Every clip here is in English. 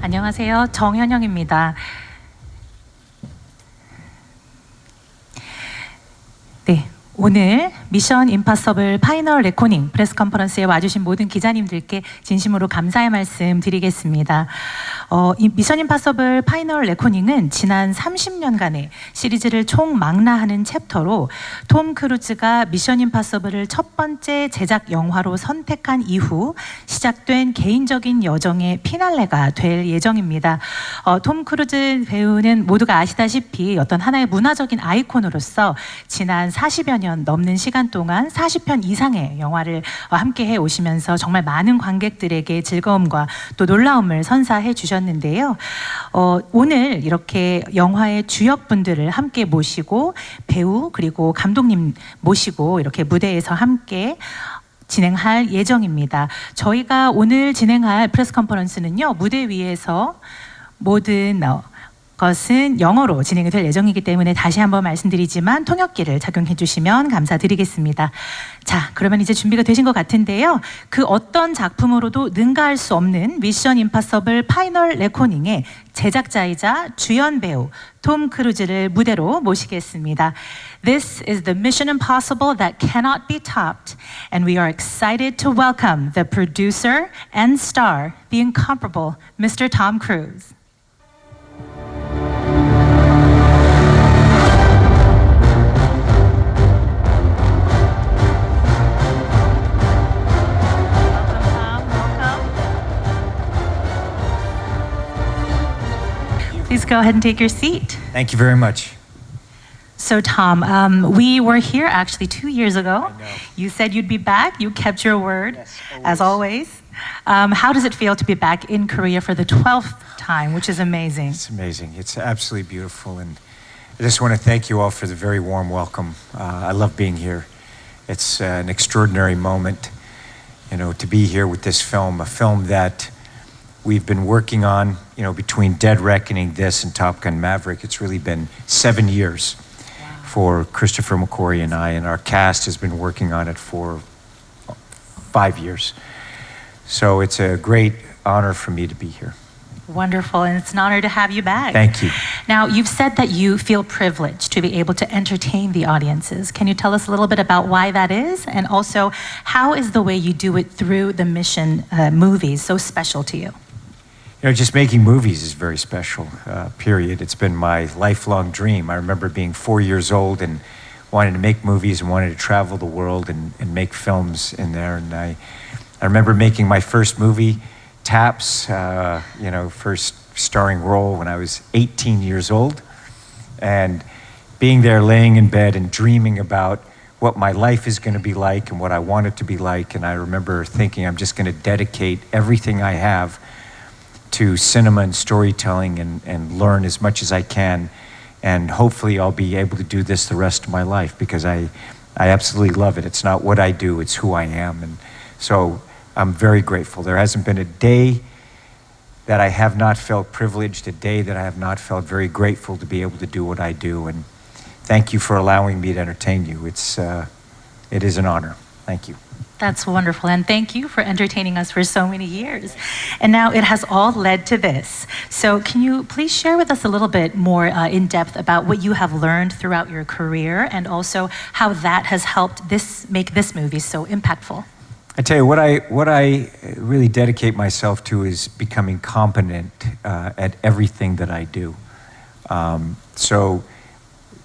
안녕하세요. 정현영입니다. 네, 오늘 미션 임파서블 파이널 레코닝 프레스 컨퍼런스에 와주신 모든 기자님들께 진심으로 감사의 말씀 드리겠습니다. 이 미션 임파서블 파이널 레코닝은 지난 30년간의 시리즈를 총망라하는 챕터로 톰 크루즈가 미션 임파서블을 첫 번째 제작 영화로 선택한 이후 시작된 개인적인 여정의 피날레가 될 예정입니다. 톰 크루즈 배우는 모두가 아시다시피 어떤 하나의 문화적인 아이콘으로서 지난 40여 년 넘는 시간 동안 40편 이상의 영화를 함께 해 오시면서 정말 많은 관객들에게 즐거움과 또 놀라움을 선사해 주셨는데요. 오늘 이렇게 영화의 주역분들을 함께 모시고 배우 그리고 감독님 모시고 이렇게 무대에서 함께 진행할 예정입니다. 저희가 오늘 진행할 프레스 컨퍼런스는요, 무대 위에서 모든 것은 영어로 진행이 될 예정이기 때문에 다시 한번 말씀드리지만 통역기를 착용해 주시면 감사드리겠습니다. 자, 그러면 이제 준비가 되신 것 같은데요. 그 어떤 작품으로도 능가할 수 없는 미션 임파서블 파이널 레코닝의 제작자이자 주연 배우 톰 크루즈를 무대로 모시겠습니다. This is the Mission Impossible that cannot be topped, and we are excited to welcome the producer and star, the incomparable Mr. Tom Cruise. Please go ahead and take your seat. Thank you very much. So Tom, we were here actually 2 years ago. I know. You said you'd be back. You kept your word, Yes, as always. How does it feel to be back in Korea for the 12th time, which is amazing? It's amazing. It's absolutely beautiful. And I just want to thank you all for the very warm welcome. I love being here. It's an extraordinary moment, to be here with this film, a film that we've been working on, between Dead Reckoning, this, and Top Gun Maverick. It's really been 7 years for Christopher McQuarrie and I, and our cast has been working on it for 5 years. So it's a great honor for me to be here. Wonderful, and it's an honor to have you back. Thank you. Now, you've said that you feel privileged to be able to entertain the audiences. Can you tell us a little bit about why that is? And also, how is the way you do it through the Mission movies so special to you? Just making movies is very special, period. It's been my lifelong dream. I remember being 4 years old and wanting to make movies and wanting to travel the world and make films in there. And I remember making my first movie, Taps, first starring role when I was 18 years old. And being there, laying in bed and dreaming about what my life is going to be like and what I want it to be like. And I remember thinking, I'm just going to dedicate everything I have to cinema and storytelling and learn as much as I can. And hopefully I'll be able to do this the rest of my life because I absolutely love it. It's not what I do, it's who I am. And so I'm very grateful. There hasn't been a day that I have not felt privileged, a day that I have not felt very grateful to be able to do what I do. And thank you for allowing me to entertain you. It is an honor. Thank you. That's wonderful, and thank you for entertaining us for so many years. And now it has all led to this. So can you please share with us a little bit more in depth about what you have learned throughout your career and also how that has helped make this movie so impactful? I tell you, what I really dedicate myself to is becoming competent at everything that I do. So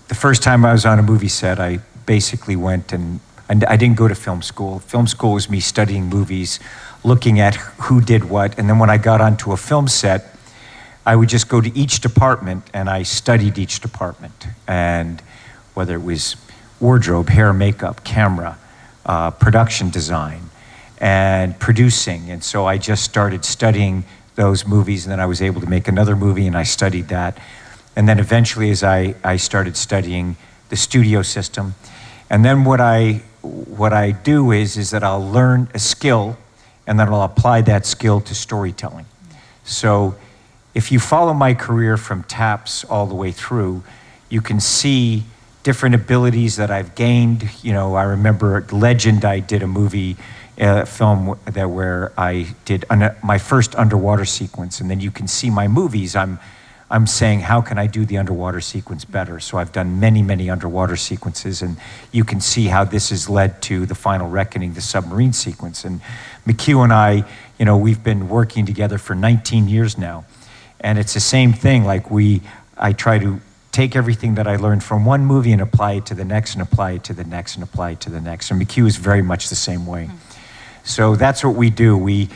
the first time I was on a movie set, I basically went and I didn't go to film school. Film school was me studying movies, looking at who did what, and then when I got onto a film set, I would just go to each department and I studied each department. And whether it was wardrobe, hair, makeup, camera, production design, and producing. And so I just started studying those movies, and then I was able to make another movie and I studied that. And then eventually as I started studying the studio system. And then what I do is that I'll learn a skill and then I'll apply that skill to storytelling. So if you follow my career from Taps all the way through, you can see different abilities that I've gained. I remember at Legend, I did a movie film where I did my first underwater sequence, and then you can see my movies. I'm saying, how can I do the underwater sequence better? So I've done many underwater sequences, and you can see how this has led to The Final Reckoning, the submarine sequence. And McHugh and I, we've been working together for 19 years now, and it's the same thing. Like I try to take everything that I learned from one movie and apply it to the next, and apply it to the next, and apply it to the next. And McHugh is very much the same way. So that's what we do. We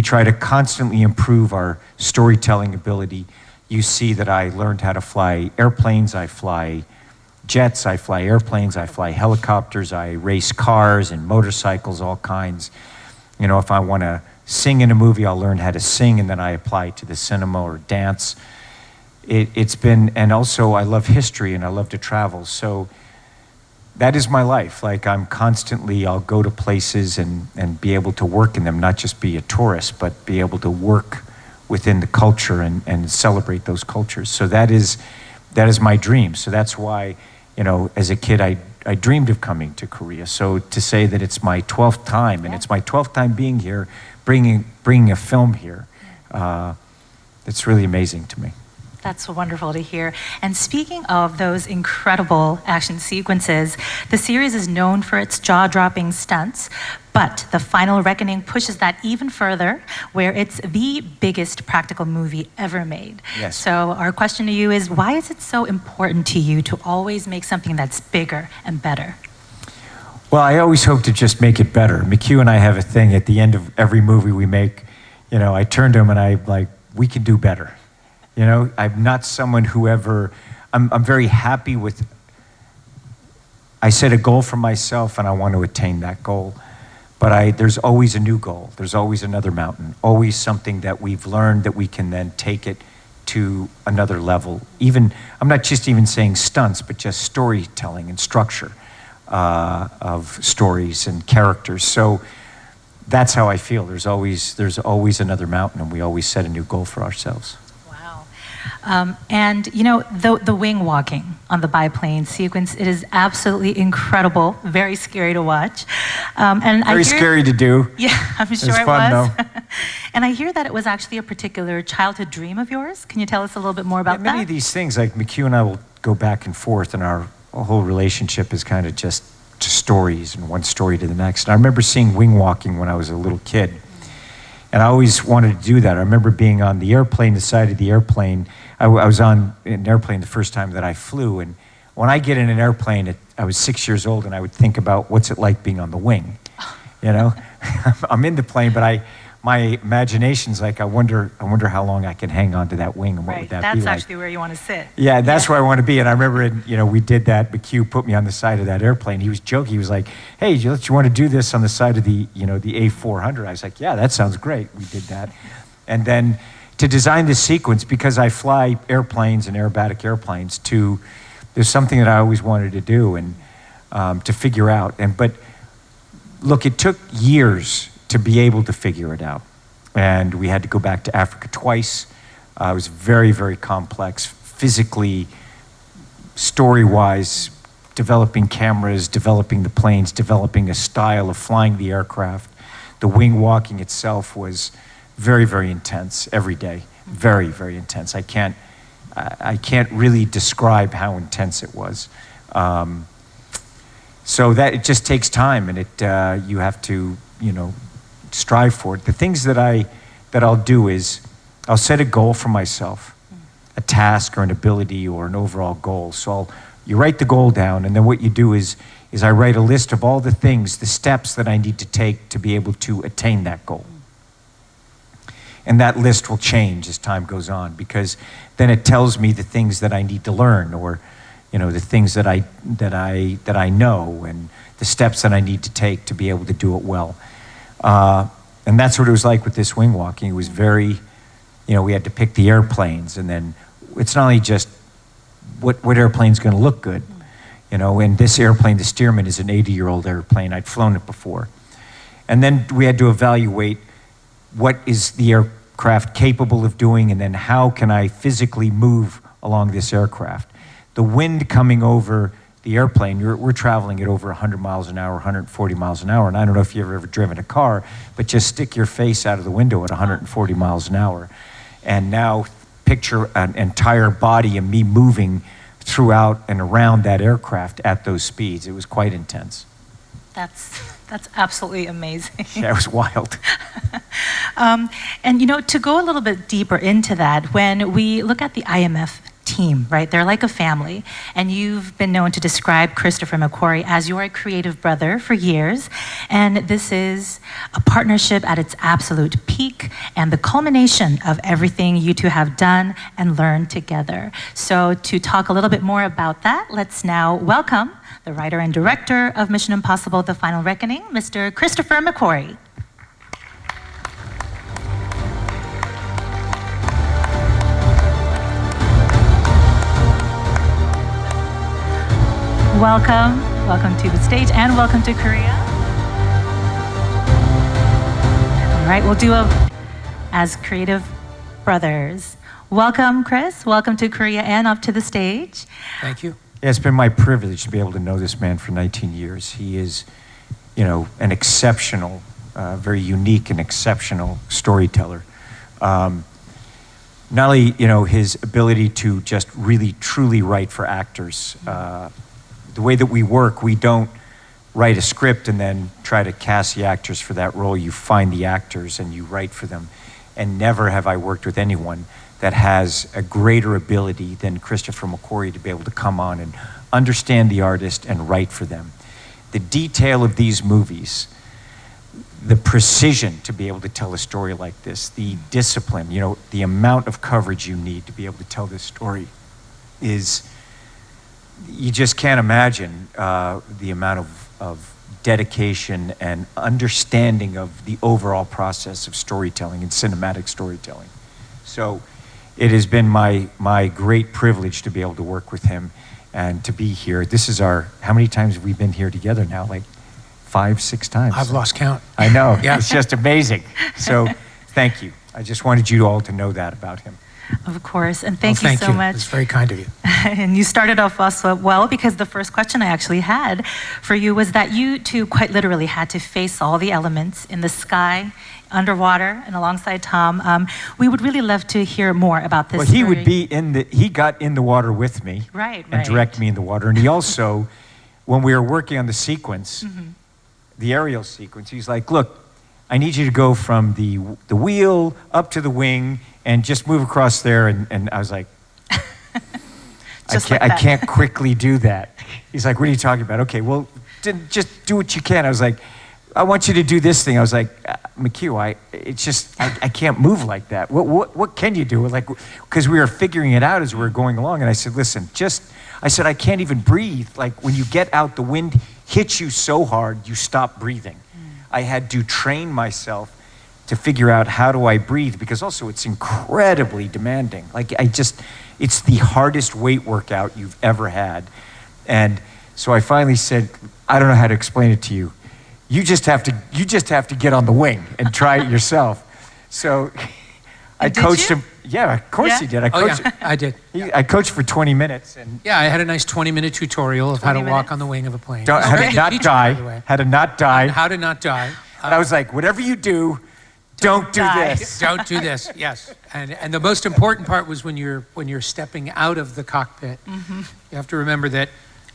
try to constantly improve our storytelling ability. You see that I learned how to fly airplanes, I fly jets, I fly airplanes, I fly helicopters, I race cars and motorcycles, all kinds. If I want to sing in a movie, I'll learn how to sing, and then I apply it to the cinema or dance. It's been, and also I love history and I love to travel. So that is my life. Like I'll go to places and be able to work in them, not just be a tourist, but be able to work within the culture and celebrate those cultures. So that is my dream. So that's why, as a kid, I dreamed of coming to Korea. So to say that it's my 12th time, and it's my 12th time being here, bringing a film here, it's really amazing to me. That's wonderful to hear. And speaking of those incredible action sequences, the series is known for its jaw-dropping stunts, but The Final Reckoning pushes that even further, where it's the biggest practical movie ever made. Yes. So our question to you is, why is it so important to you to always make something that's bigger and better? Well, I always hope to just make it better. McHugh and I have a thing at the end of every movie we make. I turn to him and I'm like, we can do better. I'm not someone who I'm very happy with, I set a goal for myself and I want to attain that goal. But there's always a new goal. There's always another mountain, always something that we've learned that we can then take it to another level. I'm not just even saying stunts, but just storytelling and structure of stories and characters. So that's how I feel. There's always another mountain, and we always set a new goal for ourselves. And the wing walking on the biplane sequence, it is absolutely incredible, very scary to watch. Very scary to do. Yeah, I'm sure it fun, was. though. And I hear that it was actually a particular childhood dream of yours. Can you tell us a little bit more about that? Many of these things, like McHugh and I will go back and forth, and our whole relationship is kind of just stories and one story to the next. And I remember seeing wing walking when I was a little kid. And I always wanted to do that. I remember being on the airplane, the side of the airplane. I was on an airplane the first time that I flew. And when I get in an airplane, I was 6 years old, and I would think about what's it like being on the wing. I'm in the plane, but my imagination's like, I wonder how long I can hang on to that wing, and what would that be like. That's actually where you want to sit. Yeah, that's where I want to be. And I remember, we did that. McHugh put me on the side of that airplane. He was joking. He was like, "Hey, you want to do this on the side of the A400?" I was like, "Yeah, that sounds great." We did that, and then to design this sequence, because I fly airplanes and aerobatic airplanes, there's something that I always wanted to do and to figure out. But look, it took years to be able to figure it out. And we had to go back to Africa twice. It was very, very complex, physically, story-wise, developing cameras, developing the planes, developing a style of flying the aircraft. The wing walking itself was very, very intense every day. Very, very intense. I can't really describe how intense it was. So that it just takes time, and you have to, strive for it. The things that I'll do is I'll set a goal for myself, a task or an ability or an overall goal. So you write the goal down, and then what you do is I write a list of all the things, the steps that I need to take to be able to attain that goal. And that list will change as time goes on, because then it tells me the things that I need to learn, or the things that I know, and the steps that I need to take to be able to do it well. And that's what it was like with this wing walking. It was very, we had to pick the airplanes, and then it's not only just what airplane's going to look good. And this airplane, the Stearman, is an 80-year-old airplane. I'd flown it before. And then we had to evaluate what is the aircraft capable of doing, and then how can I physically move along this aircraft. The wind coming over the airplane, we're traveling at over 100 miles an hour, 140 miles an hour. And I don't know if you've ever driven a car, but just stick your face out of the window at 140 miles an hour. And now picture an entire body and me moving throughout and around that aircraft at those speeds. It was quite intense. That's absolutely amazing. Yeah, it was wild. And to go a little bit deeper into that, when we look at the IMF team, right? They're like a family, and you've been known to describe Christopher McQuarrie as your creative brother for years, and this is a partnership at its absolute peak and the culmination of everything you two have done and learned together. So to talk a little bit more about that, let's now welcome the writer and director of Mission Impossible: The Final Reckoning, Mr. Christopher McQuarrie. Welcome to the stage, and welcome to Korea. All right, we'll do as creative brothers. Welcome, Chris. Welcome to Korea and up to the stage. Thank you. Yeah, it's been my privilege to be able to know this man for 19 years. He is, an exceptional, very unique and exceptional storyteller. Not only, his ability to just really, truly write for actors. The way that we work, we don't write a script and then try to cast the actors for that role. You find the actors and you write for them. And never have I worked with anyone that has a greater ability than Christopher McQuarrie to be able to come on and understand the artist and write for them. The detail of these movies, the precision to be able to tell a story like this, the discipline, the amount of coverage you need to be able to tell this story is, you just can't imagine the amount of dedication and understanding of the overall process of storytelling and cinematic storytelling. So it has been my great privilege to be able to work with him and to be here. This is how many times have we been here together now? Like 5, 6 times. I've lost count. I know, Yeah. It's just amazing. So thank you. I just wanted you all to know that about him. Of course, and thank you Thank so you. much. It's very kind of you. And you started off also well, because the first question I actually had for you was that you two quite literally had to face all the elements in the sky, underwater, and alongside Tom. We would really love to hear more about this. Well, he would be he got in the water with me. Right. And direct me in the water. And he also, when we were working on the sequence, the aerial sequence, he's like, look, I need you to go from the wheel up to the wing and just move across there. And I was like, I can't quickly do that. He's like, what are you talking about? Okay, well, just do what you can. I was like, I want you to do this thing. I was like, McHugh, I can't move like that. What can you do? Like, because we were figuring it out as we were going along. And I said, listen, I can't even breathe. Like when you get out, the wind hits you so hard, you stop breathing. I had to train myself to figure out how do I breathe, because also it's incredibly demanding. Like it's the hardest weight workout you've ever had. And so I finally said, I don't know how to explain it to you. You just have to get on the wing and try it yourself. So I coached him. Yeah, of course he did. I did. I coached for 20 minutes. And Yeah, I had a nice 20-minute tutorial of how to walk on the wing of a plane. how to not die. How to not die. How to not die. And I was like, whatever you do, don't do die. this. Don't do this. Yes, and the most important part was when you're stepping out of the cockpit. You have to remember that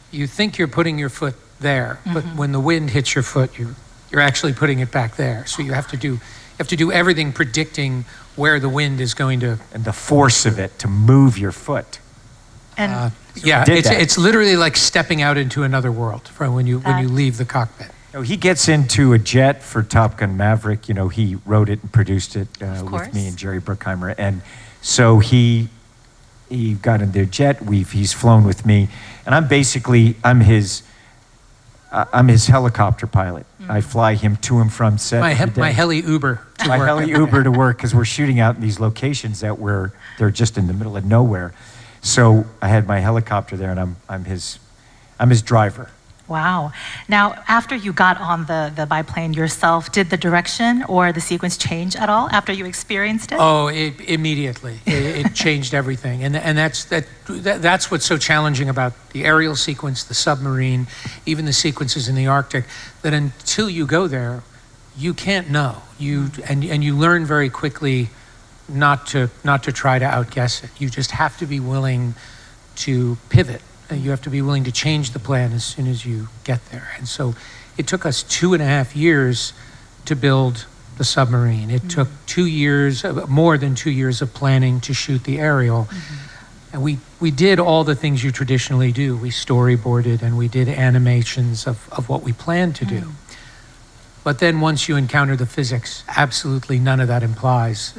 you think you're putting your foot there, but when the wind hits your foot, you're actually putting it back there. So you have to do everything predicting where the wind is going to. And the force of it to move your foot. And Yeah, did that. it's literally like stepping out into another world from when you leave the cockpit. He gets into a jet for Top Gun Maverick. He wrote it and produced it with course. me and Jerry Bruckheimer. And so he got in their jet. He's flown with me. And I'm his helicopter pilot. I fly him to and from set. My heli Uber to My work. heli Uber to work, because we're shooting out in these locations that they're just in the middle of nowhere. So I had my helicopter there, and I'm his driver. Wow. Now, after you got on the biplane yourself, did the direction or the sequence change at all after you experienced it? Oh, immediately. It changed everything. And that's what's so challenging about the aerial sequence, the submarine, even the sequences in the Arctic, that until you go there, you can't know. And you learn very quickly not to try to outguess it. You just have to be willing to pivot. You have to be willing to change the plan as soon as you get there. And so it took us 2.5 years to build the submarine. It took 2 years, more than 2 years of planning to shoot the aerial. And we did all the things you traditionally do. We storyboarded and we did animations of what we planned to do. But then once you encounter the physics, absolutely none of that applies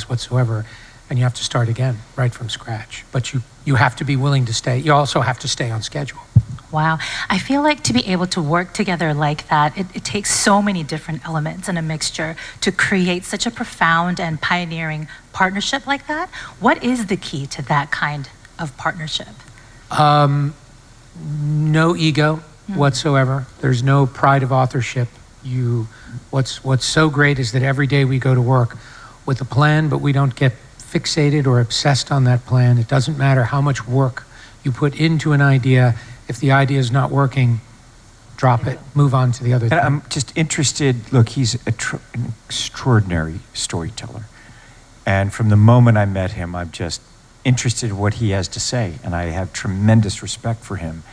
whatsoever. And you have to start again, right from scratch. But you have to be willing to stay. You also have to stay on schedule. Wow. I feel like to be able to work together like that, it takes so many different elements and a mixture to create such a profound and pioneering partnership like that. What is the key to that kind of partnership? No ego whatsoever. There's no pride of authorship. What's so great is that every day we go to work with a plan, but we don't get fixated or obsessed on that plan. It doesn't matter how much work you put into an idea. If the idea is not working, drop it, move on to the other thing. And I'm just interested, look, he's an extraordinary storyteller. And from the moment I met him, I'm just interested in what he has to say. And I have tremendous respect for him.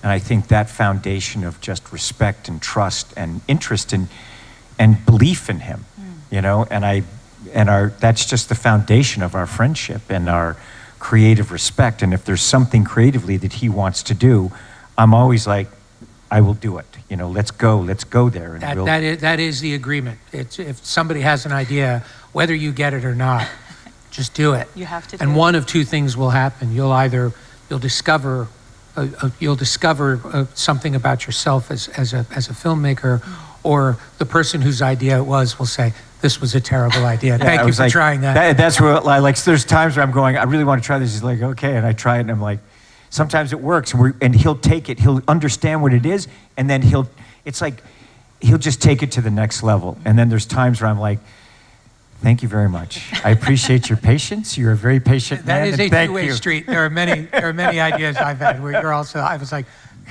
And I think that foundation of just respect and trust and interest and belief in him, you know, that's just the foundation of our friendship and our creative respect. And if there's something creatively that he wants to do, I'm always like, I will do it. You know, let's go there. And that is the agreement. If somebody has an idea, whether you get it or not, just do it. You have to do and it. one of two things will happen. You'll discover something about yourself as a filmmaker, or the person whose idea it was will say, this was a terrible idea. Thank you for trying that. That's what I like. So there's times where I'm going, I really want to try this. He's like, okay. And I try it and I'm like, sometimes it works. And he'll take it. He'll understand what it is. And then he'll just take it to the next level. And then there's times where I'm like, thank you very much. I appreciate your patience. You're a very patient man. That is a two-way street. There are many ideas I've had where I was like,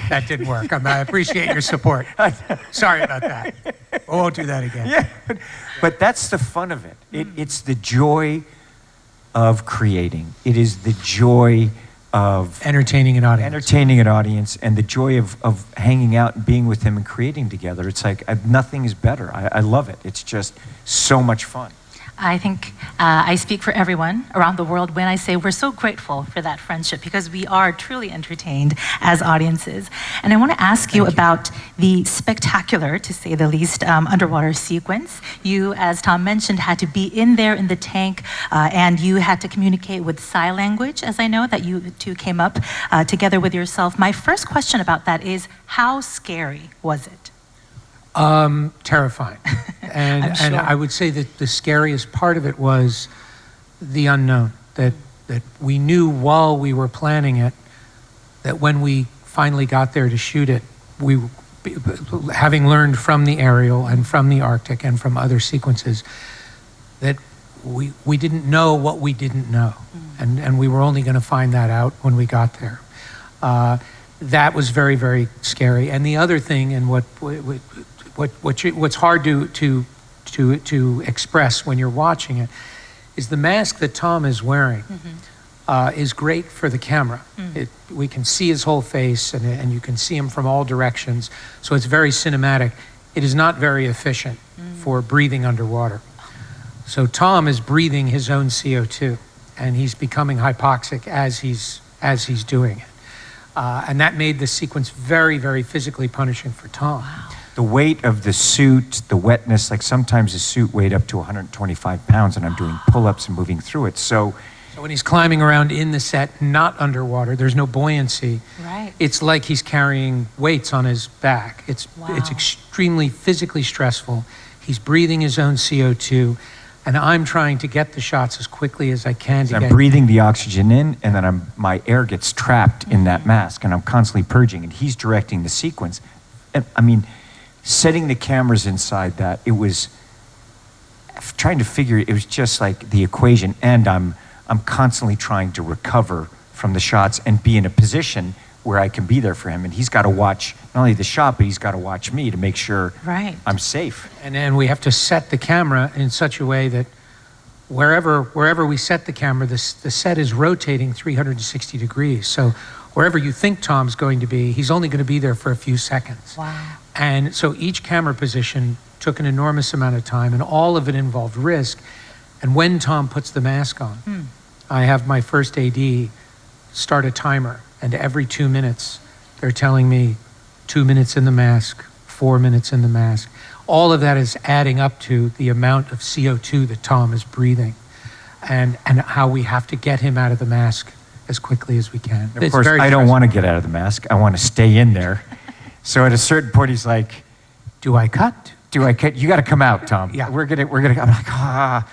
that didn't work. I appreciate your support. Sorry about that. I won't do that again. Yeah, but that's the fun of it. It's the joy of creating. It is the joy of entertaining an audience. And the joy of hanging out and being with him and creating together. It's like nothing is better. I love it. It's just so much fun. I think I speak for everyone around the world when I say we're so grateful for that friendship, because we are truly entertained as audiences. And I want to ask you about the spectacular, to say the least, underwater sequence. You, as Tom mentioned, had to be in there in the tank, and you had to communicate with sign language, as I know that you two came up together with yourself. My first question about that is, how scary was it? Terrifying. And sure. and I would say that the scariest part of it was the unknown, that we knew while we were planning it, that when we finally got there to shoot it, having learned from the aerial and from the Arctic and from other sequences, that we didn't know what we didn't know. And we were only going to find that out when we got there. That was very, very scary. And the other thing, and what's hard to express when you're watching it, is the mask that Tom is wearing is great for the camera. We can see his whole face, and you can see him from all directions, so it's very cinematic. It is not very efficient for breathing underwater. So Tom is breathing his own CO2, and he's becoming hypoxic as he's doing it. And that made the sequence very, very physically punishing for Tom. Wow. The weight of the suit, the wetness, like sometimes the suit weighed up to 125 pounds and I'm doing pull-ups and moving through it. So when he's climbing around in the set, not underwater, there's no buoyancy. Right. It's like he's carrying weights on his back. It's extremely physically stressful. He's breathing his own CO2. and I'm trying to get the shots as quickly as I can to I'm get. breathing the oxygen in, and then my air gets trapped in that mask, and I'm constantly purging, and he's directing the sequence. And I mean, setting the cameras inside that, it was trying to figure, it was just like the equation, and I'm constantly trying to recover from the shots and be in a position where I can be there for him, and he's got to watch not only the shot, but he's got to watch me to make sure Right. I'm safe. And then we have to set the camera in such a way that wherever we set the camera, the set is rotating 360 degrees. So wherever you think Tom's going to be, he's only going to be there for a few seconds. Wow. And so each camera position took an enormous amount of time, and all of it involved risk. And when Tom puts the mask on, I have my first AD start a timer, and every 2 minutes, they're telling me 2 minutes in the mask, 4 minutes in the mask. All of that is adding up to the amount of CO2 that Tom is breathing, and how we have to get him out of the mask as quickly as we can. Of course, I don't want to get out of the mask. I want to stay in there. So at a certain point, he's like, Do I cut? "Do I cut? You got to come out, Tom. Yeah. We're gonna." I'm like,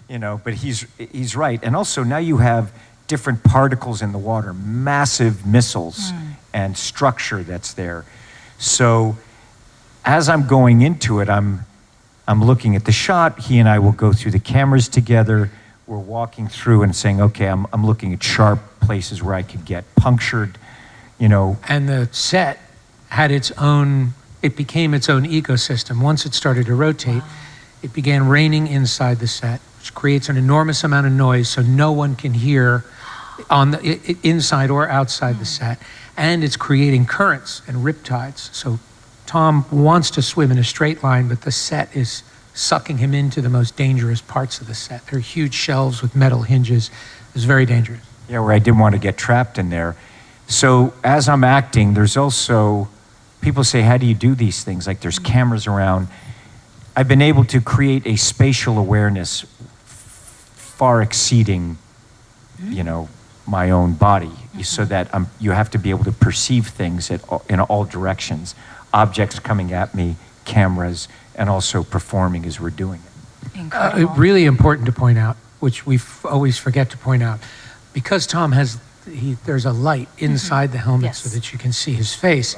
you know. But he's right. And also now you have different particles in the water, massive missiles and structure that's there. So as I'm going into it, I'm looking at the shot. He and I will go through the cameras together. We're walking through and saying, okay, I'm looking at sharp places where I could get punctured, you know. And the set had it became its own ecosystem. Once it started to rotate, it began raining inside the set, which creates an enormous amount of noise so no one can hear on the inside or outside the set. And it's creating currents and riptides. So Tom wants to swim in a straight line, but the set is sucking him into the most dangerous parts of the set. They're huge shelves with metal hinges. It's very dangerous. Yeah, where I didn't want to get trapped in there. So as I'm acting, there's also, people say, how do you do these things? Like there's cameras around. I've been able to create a spatial awareness far exceeding, you know, my own body, so that you have to be able to perceive things in all directions. Objects coming at me, cameras, and also performing as we're doing it. Incredible. Really important to point out, which we always forget to point out, because Tom has, there's a light inside the helmet Yes. so that you can see his face.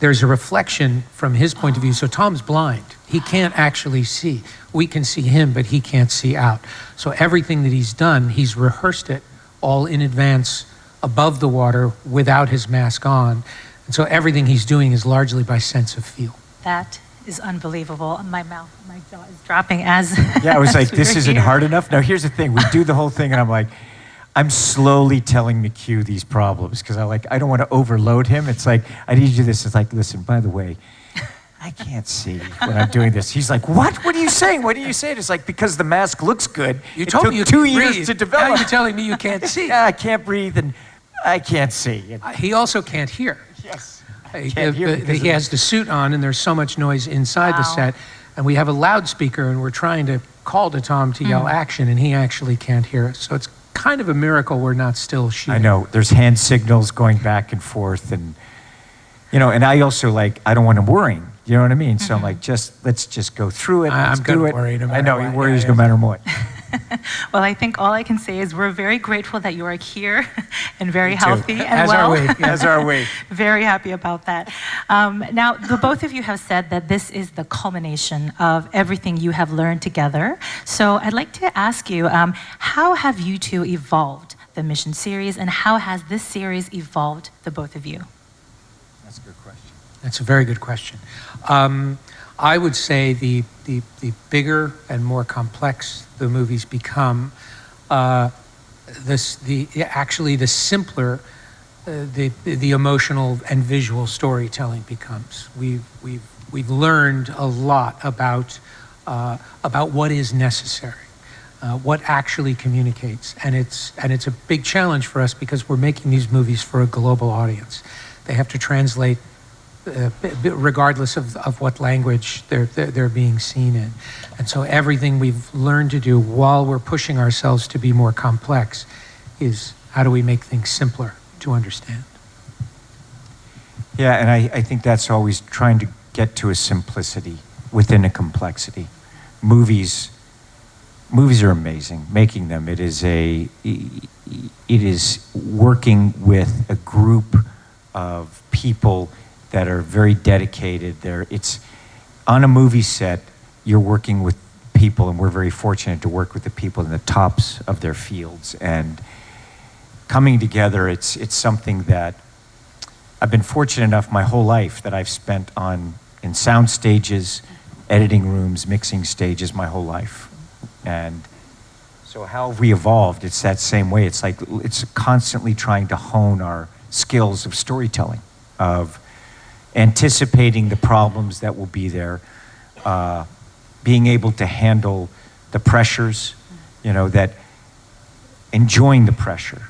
There's a reflection from his point of view. So Tom's blind. He can't actually see. We can see him, but he can't see out. So everything that he's done, he's rehearsed it all in advance above the water without his mask on. And so everything he's doing is largely by sense of feel. That is unbelievable. My jaw is dropping as Yeah, I was like, as we this were isn't here. hard enough. Now, here's the thing. We do the whole thing, and I'm like, I'm slowly telling McHugh these problems because I don't want to overload him. It's like, I need to do this. It's like, listen, by the way, I can't see when I'm doing this. He's like, what? What are you saying? What are you saying? It's like, because the mask looks good. You It told took me you 2 could years breathe. to Now develop. you're telling me you can't see. Yeah, I can't breathe, and I can't see. He also can't hear. Yes. He has the suit on, and there's so much noise inside the Wow. set, and we have a loudspeaker, and we're trying to call to Tom to yell action, and he actually can't hear us. So it's kind of a miracle we're not still shooting. I know. There's hand signals going back and forth, and you know. And I also I don't want him worrying. You know what I mean? So I'm like, let's just go through it. I'm Let's do gonna it. worry no I matter know what. he worries Yeah, no yeah. matter what. Well, I think all I can say is we're very grateful that you are here and very Me too. healthy and As well. are we. As are we. Very happy about that. Now, the both of you have said that this is the culmination of everything you have learned together. So I'd like to ask you, how have you two evolved the Mission series, and how has this series evolved the both of you? That's a good question. That's a very good question. I would say the bigger and more complex the movies become, actually the simpler the emotional and visual storytelling becomes. We've learned a lot about what is necessary, what actually communicates, and it's a big challenge for us because we're making these movies for a global audience. They have to translate regardless of what language they're being seen in. And so everything we've learned to do while we're pushing ourselves to be more complex is how do we make things simpler to understand? Yeah, and I think that's always trying to get to a simplicity within a complexity. Movies movies are amazing. Making them, it is working with a group of people that are very dedicated. It's on a movie set. You're working with people, and we're very fortunate to work with the people in the tops of their fields. And coming together, it's something that I've been fortunate enough my whole life that I've spent in sound stages, editing rooms, mixing stages my whole life. And so how have we evolved? It's that same way. It's like it's constantly trying to hone our skills of storytelling, of anticipating the problems that will be there, being able to handle the pressures, that enjoying the pressure.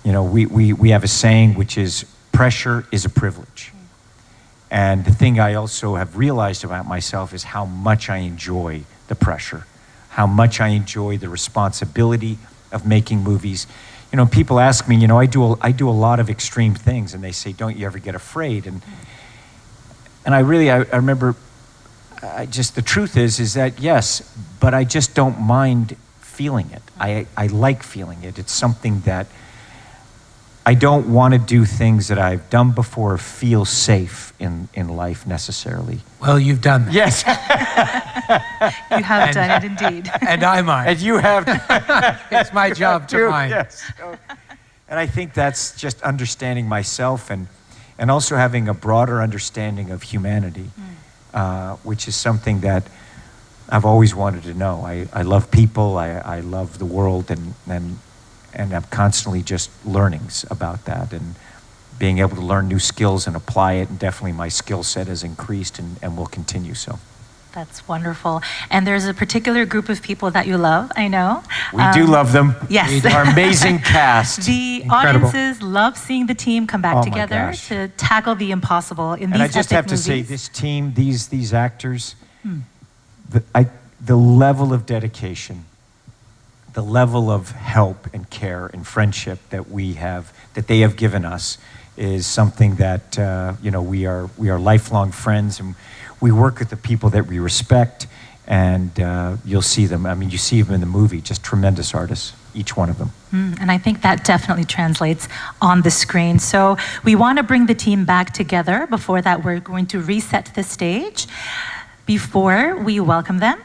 We have a saying which is, pressure is a privilege. And the thing I also have realized about myself is how much I enjoy the pressure, how much I enjoy the responsibility of making movies. People ask me, I do a lot of extreme things, and they say, don't you ever get afraid? And I remember, the truth is that yes, but I just don't mind feeling it. I like feeling it. It's something that I don't want to do things that I've done before, feel safe in life necessarily. Well, you've done that. Yes. You have done it indeed. And I might. And you have. It's my job to mind. Yes. And I think that's just understanding myself and also having a broader understanding of humanity, which is something that I've always wanted to know. I love people. I love the world, and I'm constantly just learning about that and being able to learn new skills and apply it. And definitely my skill set has increased and will continue so. That's wonderful. And there's a particular group of people that you love, I know. We do love them. Yes. Our amazing cast. The Incredible. Audiences love seeing the team come back Oh my together gosh. to tackle the impossible in these And I just epic have to say, movies. this team, these actors, the level of dedication, the level of help and care and friendship that they have given us, is something that we are lifelong friends, and we work with the people that we respect, and you'll see them. I mean, you see them in the movie, just tremendous artists, each one of them. And I think that definitely translates on the screen. So we want to bring the team back together. Before that, we're going to reset the stage. Before we welcome them,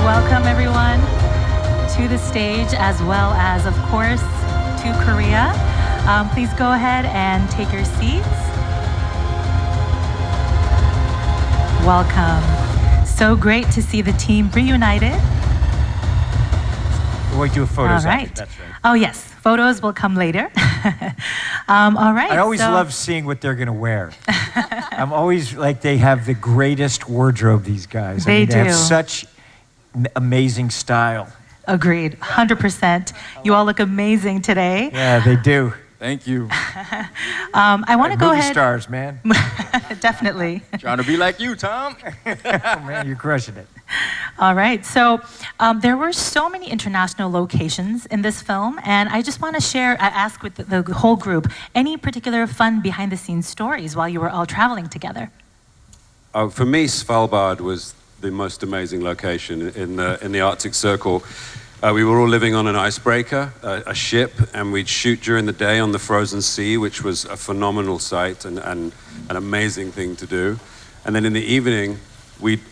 welcome everyone to the stage, as well as, of course, to Korea. Please go ahead and take your seats. Welcome. So great to see the team reunited. We'll do a photos All after, right. that's right. Oh, yes. Photos will come later. All right. I always so- love seeing what they're going to wear. I'm always like, they have the greatest wardrobe, these guys. They They have do. such amazing style. Agreed. 100%. You all look amazing today. Yeah, they do. Thank you. I want to go Movie ahead. stars, man. Definitely. Trying to be like you, Tom. Oh, man, you're crushing it. All right. So there were so many international locations in this film, and I just want to ask with the whole group, any particular fun behind-the-scenes stories while you were all traveling together? For me, Svalbard was the most amazing location in the Arctic Circle. We were all living on an icebreaker, a ship, and we'd shoot during the day on the frozen sea, which was a phenomenal sight and an amazing thing to do. And then in the evening, we'd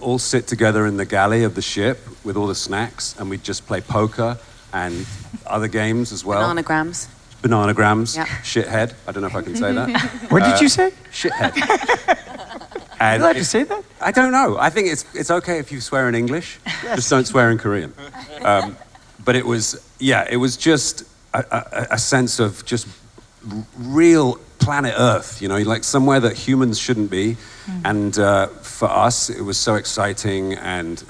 all sit together in the galley of the ship with all the snacks, and we'd just play poker and other games as well. Bananagrams. Bananagrams, Yeah. shithead. I don't know if I can say that. What did you say? Shithead. Are And you allowed to say that? I don't know. I think it's okay if you swear in English. Just don't swear in Korean. But it was just a sense of just real planet Earth, like somewhere that humans shouldn't be. And for us, it was so exciting. And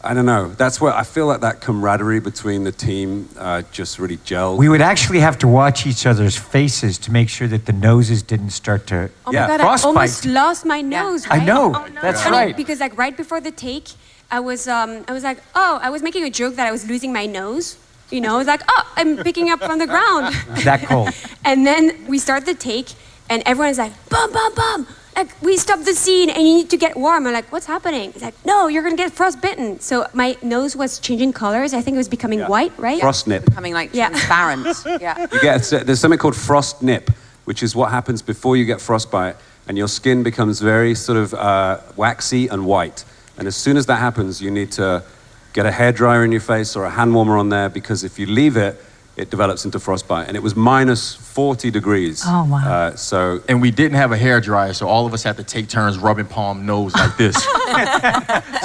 I don't know. That's where I feel like that camaraderie between the team just really gelled. We would actually have to watch each other's faces to make sure that the noses didn't start to Oh Yeah, my God, I frostbite. almost lost my nose. I right? know. Oh, no. That's Funny, right. because like right before the take, I was like, oh, I was making a joke that I was losing my nose. You know, I was like, oh, I'm picking up from the ground. That cold. And then we start the take, and everyone's like, bum, bum, bum. Like, we stopped the scene, and you need to get warm. I'm like, what's happening? It's like, no, you're gonna get frostbitten. So my nose was changing colors. I think it was becoming white, right? Frost nip. Becoming like Yeah. transparent. Yeah. You get there's something called frost nip, which is what happens before you get frostbite, and your skin becomes very sort of waxy and white. And as soon as that happens, you need to get a hairdryer in your face or a hand warmer on there, because if you leave it, it develops into frostbite. And it was minus 40 degrees. Oh, wow. So And we didn't have a hair dryer, so all of us had to take turns rubbing palm nose like this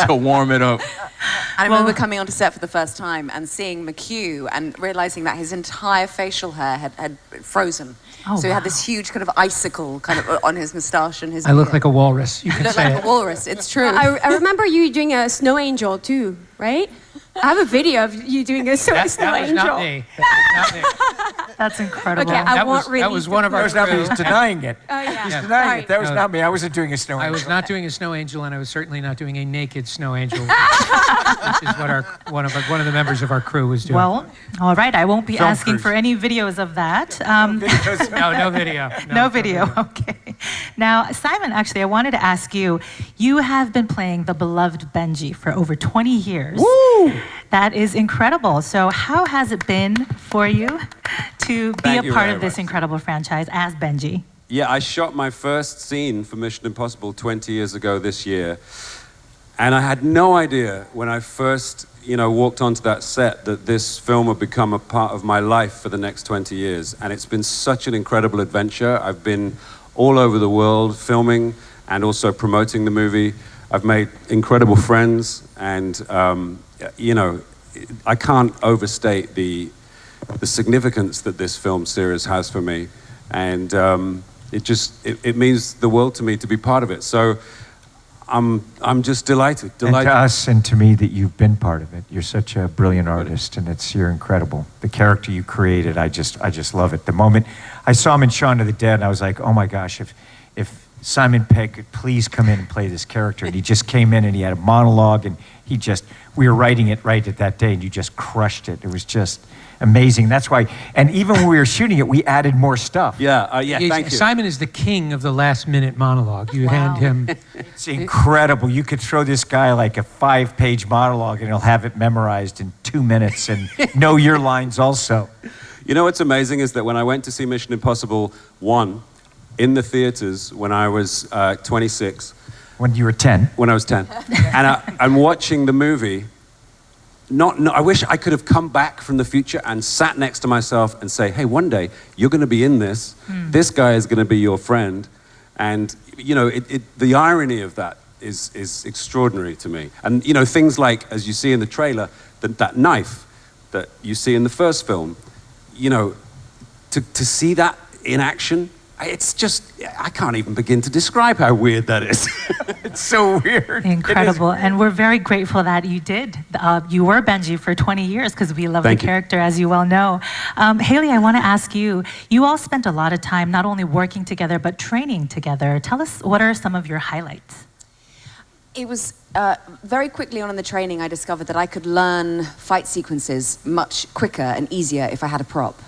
to warm it up. I remember coming onto set for the first time and seeing McHugh and realizing that his entire facial hair had frozen. Oh, so he had wow. this huge kind of icicle kind of on his moustache and his I look beard. like a walrus. You You can look say like it. a walrus. It's true. I remember you doing a snow angel too, right? I have a video of you doing a snow That was angel. not me. That was not me. That's incredible. Okay, I That won't was, that was release one of our That was not me. He crew. was denying it. Oh yeah. He's Sorry. denying it. That was No. not me. I wasn't doing a snow I angel. was not doing a snow angel, and I was certainly not doing a naked snow angel, which is what one of the members of our crew was doing. Well, all right. I won't be Film asking crews. for any videos of that. no video. No video. Okay. Now, Simon, actually, I wanted to ask you. You have been playing the beloved Benji for over 20 years. Woo! That is incredible. So, how has it been for you to be Thank a you part very of this much. incredible franchise as Benji? yeah, I shot my first scene for Mission Impossible 20 years ago this year. And I had no idea when I first, walked onto that set that this film would become a part of my life for the next 20 years. And it's been such an incredible adventure. I've been all over the world filming and also promoting the movie. I've made incredible friends, and I can't overstate the significance that this film series has for me. And it means the world to me to be part of it. So I'm just delighted. And to us and to me that you've been part of it. You're such a brilliant artist, and you're incredible. The character you created, I just love it. The moment I saw him in Shaun of the Dead, I was like, oh my gosh, if Simon Pegg could please come in and play this character. And he just came in and he had a monologue, and we were writing it right at that day, and you just crushed it. It was just amazing. That's why, and even when we were shooting it, we added more stuff. Yeah, thank you. Simon is the king of the last-minute monologue. You hand him. It's incredible. You could throw this guy like a 5-page monologue, and he'll have it memorized in 2 minutes and know your lines also. You know what's amazing is that when I went to see Mission Impossible 1 in the theaters when I was 26, When you were 10. when I was 10, and I'm watching the movie, I wish I could have come back from the future and sat next to myself and say, hey, one day you're going to be in this. This guy is going to be your friend. And, the irony of that is extraordinary to me. And, things like, as you see in the trailer, that knife that you see in the first film, to see that in action, it's just, I can't even begin to describe how weird that is. It's so weird. Incredible. And we're very grateful that you did. You were Benji for 20 years because we love Thank the you. character, as you well know. Haley, I want to ask you, you all spent a lot of time not only working together, but training together. Tell us, what are some of your highlights? It was very quickly on in the training, I discovered that I could learn fight sequences much quicker and easier if I had a prop.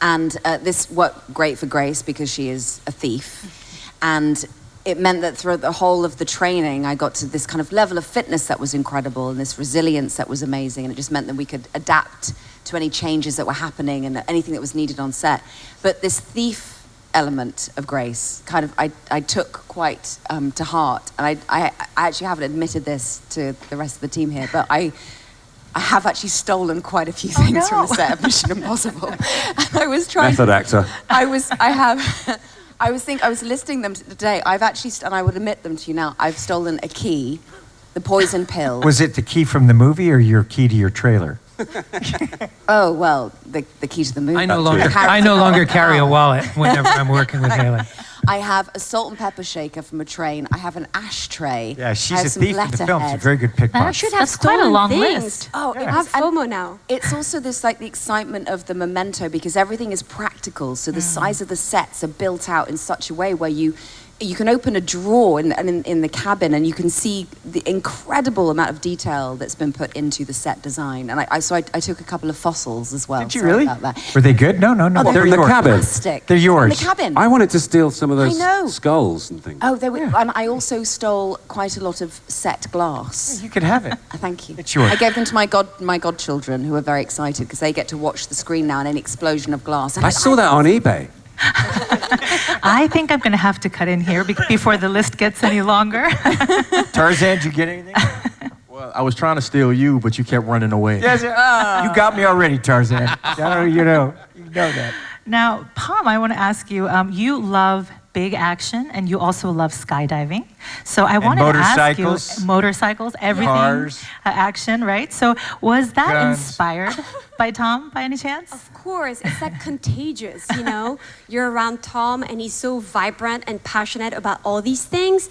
And this worked great for Grace because she is a thief. And it meant that throughout the whole of the training, I got to this kind of level of fitness that was incredible and this resilience that was amazing. And it just meant that we could adapt to any changes that were happening and anything that was needed on set. But this thief element of Grace kind of I took quite to heart. And I actually haven't admitted this to the rest of the team here, but I have actually stolen quite a few things from the set of Mission Impossible. And I was trying. Method actor. I was listing them today. I've actually, and I would admit them to you now. I've stolen a key, the poison pill. Was it the key from the movie or your key to your trailer? Oh well, the key to the movie. I no longer carry a wallet whenever I'm working with Haley. I have a salt and pepper shaker from a train. I have an ashtray. Yeah, I she's have a some thief in the film. She's a letterhead. very good pickpocket. I should have That's quite a stolen long things. list. Oh, I have and FOMO now. It's also this like the excitement of the memento because everything is practical. So the size of the sets are built out in such a way where you can open a drawer in the cabin and you can see the incredible amount of detail that's been put into the set design. And I took a couple of fossils as well. Did you Sorry really? about that. Were they good? No, Oh, they're from the yours. cabin? Plastic. They're yours. In the cabin. I wanted to steal some of those know. skulls and things. Oh, they were, and I also stole quite a lot of set glass. You could have it. Thank you. It's yours. I gave them to my godchildren, who are very excited because they get to watch the screen now and an explosion of glass. And I saw that on eBay. I think I'm going to have to cut in here before the list gets any longer. Tarzan, did you get anything? Well, I was trying to steal you, but you kept running away. Yes, you got me already, Tarzan. You know that. Now, Pom, I want to ask you, you love big action and you also love skydiving. So I wanted to ask you, motorcycles, everything, Cars. Action, right? So was that Guns. inspired by Tom by any chance? Of course, it's like contagious, you know? You're around Tom and he's so vibrant and passionate about all these things.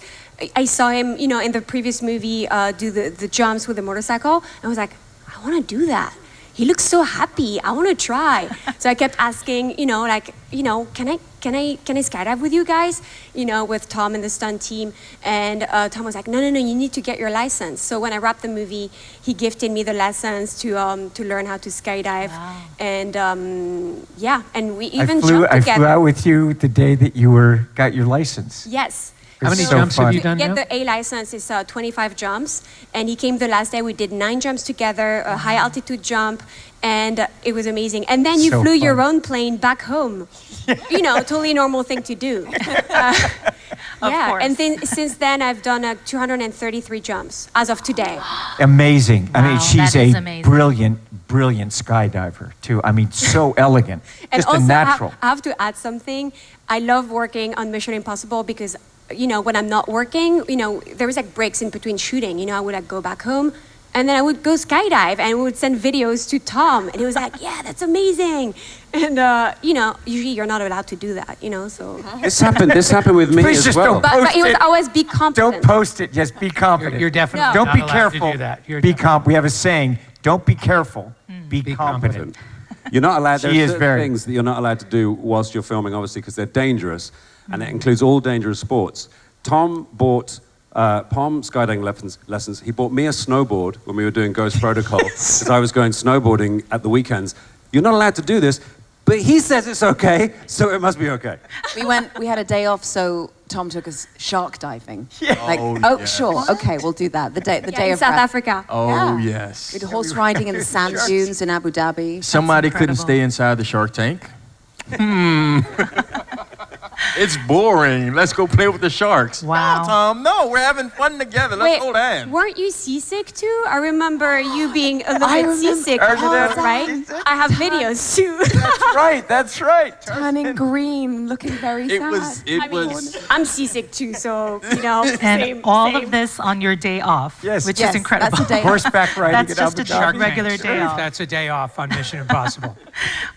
I saw him, you know, in the previous movie do the jumps with the motorcycle. And I was like, I want to do that. He looks so happy. I want to try. So I kept asking, you know, like, you know, can I skydive with you guys? You know, with Tom and the stunt team. And Tom was like, no, you need to get your license. So when I wrapped the movie, he gifted me the license to learn how to skydive. Wow. And yeah, and we even jumped I together. flew out with you the day that you got your license. Yes. How many It's so jumps have fun. you done Get now? the A license is 25 jumps, and he came the last day. We did 9 jumps together, a high altitude jump, and it was amazing. And then you So flew your fun. own plane back home. You know, totally normal thing to do. Yeah, course. and then since then I've done 233 jumps as of today. Amazing. I mean, Wow, she's that is a amazing. brilliant skydiver, too. I mean, so elegant. And Just a also, natural. I have to add something. I love working on Mission Impossible because, you know, when I'm not working, you know, there was like breaks in between shooting. You know, I would like go back home, and then I would go skydive, and we would send videos to Tom, and he was like, "Yeah, that's amazing." And you know, usually you're not allowed to do that, you know. So, This happened with me Please as just well. don't but it was Post it. always be confident. Don't post it. Just be confident. You're definitely Don't not be allowed careful. to do that. You're Be definitely- We have a saying. Don't be careful. Be Be competent. You're not allowed. There She are is certain very- things that you're not allowed to do whilst you're filming, obviously, because they're dangerous, and it includes all dangerous sports. Tom bought Palm skydiving lessons. He bought me a snowboard when we were doing Ghost Protocol, because I was going snowboarding at the weekends. You're not allowed to do this, but he says it's okay, so it must be okay. We had a day off, so Tom took us shark diving. Yeah. Like, Oh, yeah. sure, okay, we'll do that. The day in of South rest. Africa. Oh, Yeah. yes. We did horse riding in the sand dunes in Abu Dhabi. Somebody couldn't incredible. stay inside the Shark Tank. It's boring. Let's go play with the sharks. Wow. No, Tom, no, we're having fun together. Let's hold hands. Weren't you seasick too? I remember you being a little I bit remember- seasick, Arjun, right? I have videos too. That's right. Turning green, looking very It sad. was, I'm seasick too, so you know. And same, all same. of this on your day off, Yes. which Yes, is incredible. that's a day off. Horseback riding That's at just Abu a Dhabi. regular day off. That's a day off on Mission Impossible.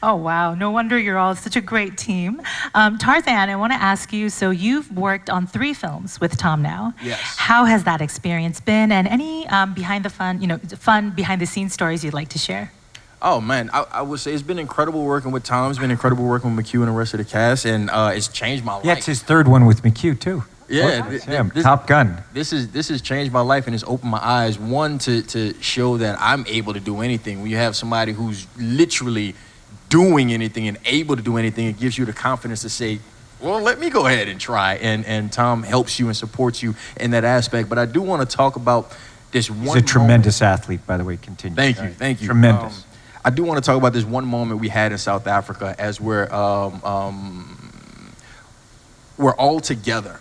Oh, wow. No wonder you're all such a great team. Tarzan, I want to ask you, so you've worked on 3 films with Tom now. Yes. How has that experience been? And any behind the scenes stories you'd like to share? Oh man, I would say it's been incredible working with Tom. It's been incredible working with McHugh and the rest of the cast, and it's changed my life. Yeah, it's his third one with McHugh, too. Yeah, Damn, Top Gun. This has changed my life and it's opened my eyes. One, to show that I'm able to do anything. When you have somebody who's literally doing anything and able to do anything, it gives you the confidence to say, well, let me go ahead and try. And Tom helps you and supports you in that aspect. But I do want to talk about this one He's a moment. tremendous athlete, by the way. Continue. Thank you. Tremendous. I do want to talk about this one moment we had in South Africa as we're all together.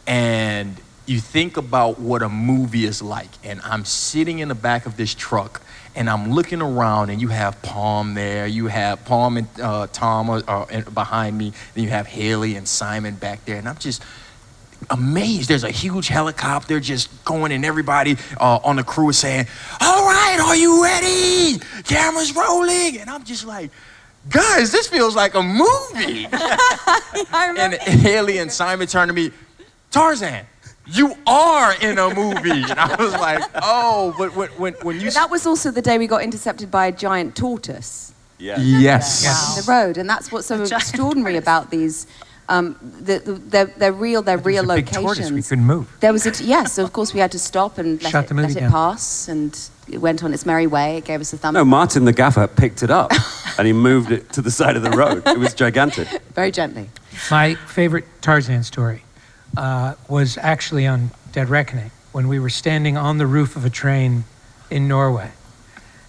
And you think about what a movie is like. And I'm sitting in the back of this truck and I'm looking around and you have Palm there. You have Palm and Tom behind me. Then you have Haley and Simon back there. And I'm just amazed. There's a huge helicopter just going and everybody on the crew is saying, all right, are you ready? Camera's rolling. And I'm just like, guys, this feels like a movie. And Haley and Simon turned to me, Tarzan, you are in a movie. And I was like, oh, but when you... But that was also the day we got intercepted by a giant tortoise Yeah. Yes. on the road, and that's what's so extraordinary about these. They're real. They're real It was a big tortoise. We locations. couldn't move. There was yes, so of course we had to stop and Shut let the movie it down. pass, and it went on its merry way. It gave us a thumbs No, up Martin the gaffer picked it up and he moved it to the side of the road. It was gigantic. very gently. My favorite Tarzan story was actually on Dead Reckoning when we were standing on the roof of a train in Norway.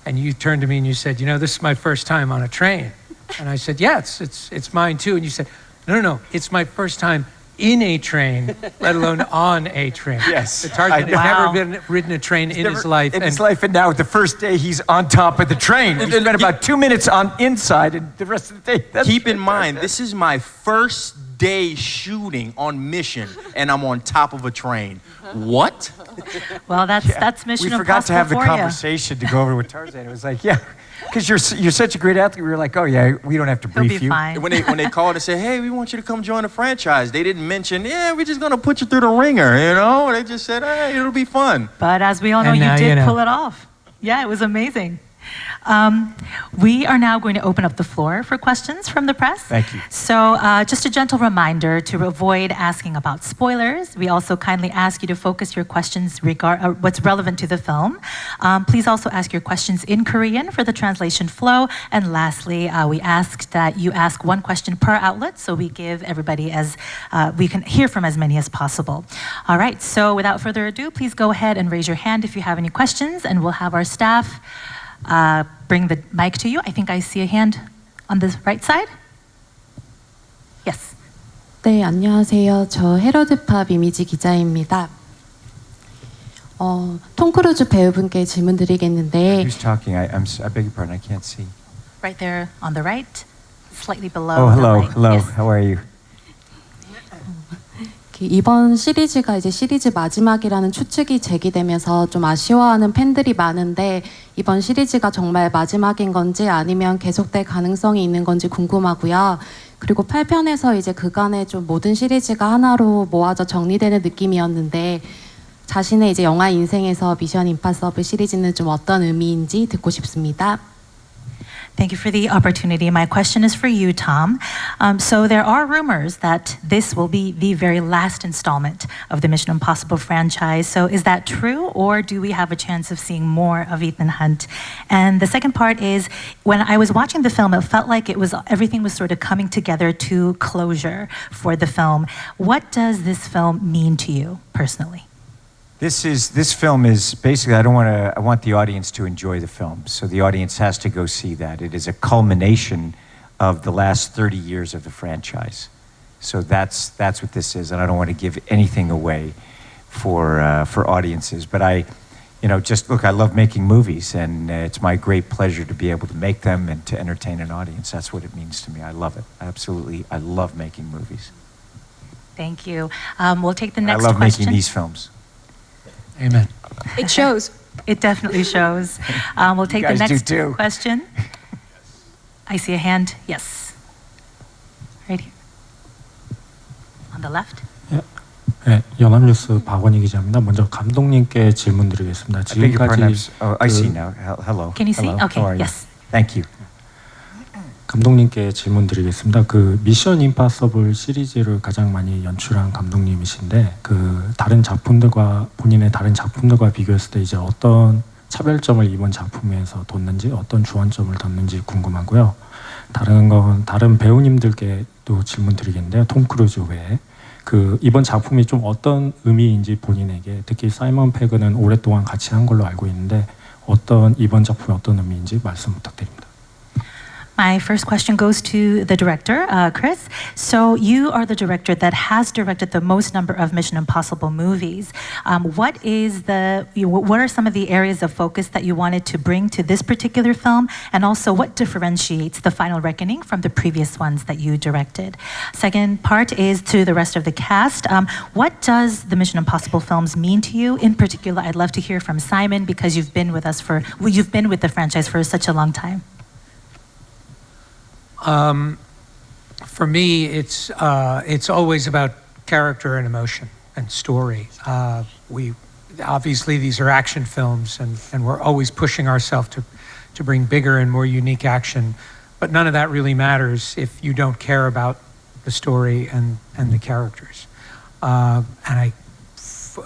And you turned to me and you said, this is my first time on a train. And I said, yeah, it's mine too. And you said, no, it's my first time in a train, let alone on a train. Yes. The Tarzan had Wow. never ridden a train in his life. And now the first day he's on top of the train. We spent about 2 minutes on inside, and the rest of the day. Keep in mind, this is my first day shooting on mission, and I'm on top of a train. What? Well, that's Mission We forgot to Impossible have the for you. conversation to go over with Tarzan. It was like, yeah, because you're such a great athlete. We were like, oh yeah, we don't have to He'll brief be you. fine. When they called and said, hey, we want you to come join the franchise, they didn't mention, yeah, we're just going to put you through the ringer, They just said, hey, it'll be fun. But as we all know, And you now did you know. pull it off. Yeah, it was amazing. We are now going to open up the floor for questions from the press. Thank you. So just a gentle reminder to avoid asking about spoilers. We also kindly ask you to focus your questions what's relevant to the film. Please also ask your questions in Korean for the translation flow. And lastly, we ask that you ask one question per outlet so we give everybody we can hear from as many as possible. All right, so without further ado, please go ahead and raise your hand if you have any questions, and we'll have our staff bring the mic to you. I think I see a hand on the right side. Yes. 네, 안녕하세요. 저 헤러드 팝 이미지 기자입니다. 톰 크루즈 배우분께 질문 드리겠는데 Who's talking? I beg your pardon. I can't see. Right there on the right, slightly below. Oh, hello, the mic. hello. Yes. How are you? 이번 시리즈가 이제 시리즈 마지막이라는 추측이 제기되면서 좀 아쉬워하는 팬들이 많은데 이번 시리즈가 정말 마지막인 건지 아니면 계속될 가능성이 있는 건지 궁금하고요. 그리고 8편에서 이제 그간의 좀 모든 시리즈가 하나로 모아져 정리되는 느낌이었는데 자신의 이제 영화 인생에서 미션 임파서블 시리즈는 좀 어떤 의미인지 듣고 싶습니다. Thank you for the opportunity. My question is for you, Tom. So there are rumors that this will be the very last installment of the Mission Impossible franchise. So is that true, or do we have a chance of seeing more of Ethan Hunt? And the second part is, when I was watching the film, it felt like everything was sort of coming together to closure for the film. What does this film mean to you personally? This film is basically, I want the audience to enjoy the film. So the audience has to go see that. It is a culmination of the last 30 years of the franchise. So that's what this is, and I don't want to give anything away for audiences. But I love making movies, and it's my great pleasure to be able to make them and to entertain an audience. That's what it means to me. I love it. Absolutely, I love making movies. Thank you. We'll take the And I next love question. making these films. Amen. It shows. It definitely shows. We'll take the guys do next too. question. I see a hand. Yes. Right here. On the left. 네, 연합뉴스 박원희 기자입니다. 먼저 감독님께 질문드리겠습니다. I beg your pardon. 지금까지 I see now. Hello. Can you see? Hello. Okay, How are you? yes. Thank you. 감독님께 질문드리겠습니다. 그 미션 임파서블 시리즈를 가장 많이 연출한 감독님이신데 그 다른 작품들과 본인의 다른 작품들과 비교했을 때 이제 어떤 차별점을 이번 작품에서 뒀는지 어떤 주안점을 뒀는지 궁금하고요. 다른 배우님들께 또 질문드리겠는데요. 톰 크루즈 외에 그 이번 작품이 좀 어떤 의미인지 본인에게 특히 사이먼 페그는 오랫동안 같이 한 걸로 알고 있는데 이번 작품이 어떤 의미인지 말씀 부탁드립니다. My first question goes to the director, Chris. So you are the director that has directed the most number of Mission Impossible movies. What are some of the areas of focus that you wanted to bring to this particular film, and also what differentiates The Final Reckoning from the previous ones that you directed? Second part is to the rest of the cast. What does the Mission Impossible films mean to you? In particular, I'd love to hear from Simon because you've been with the franchise for such a long time. For me, it's always about character and emotion and story. We obviously these are action films, and we're always pushing ourselves to bring bigger and more unique action. But none of that really matters if you don't care about the story and the characters. And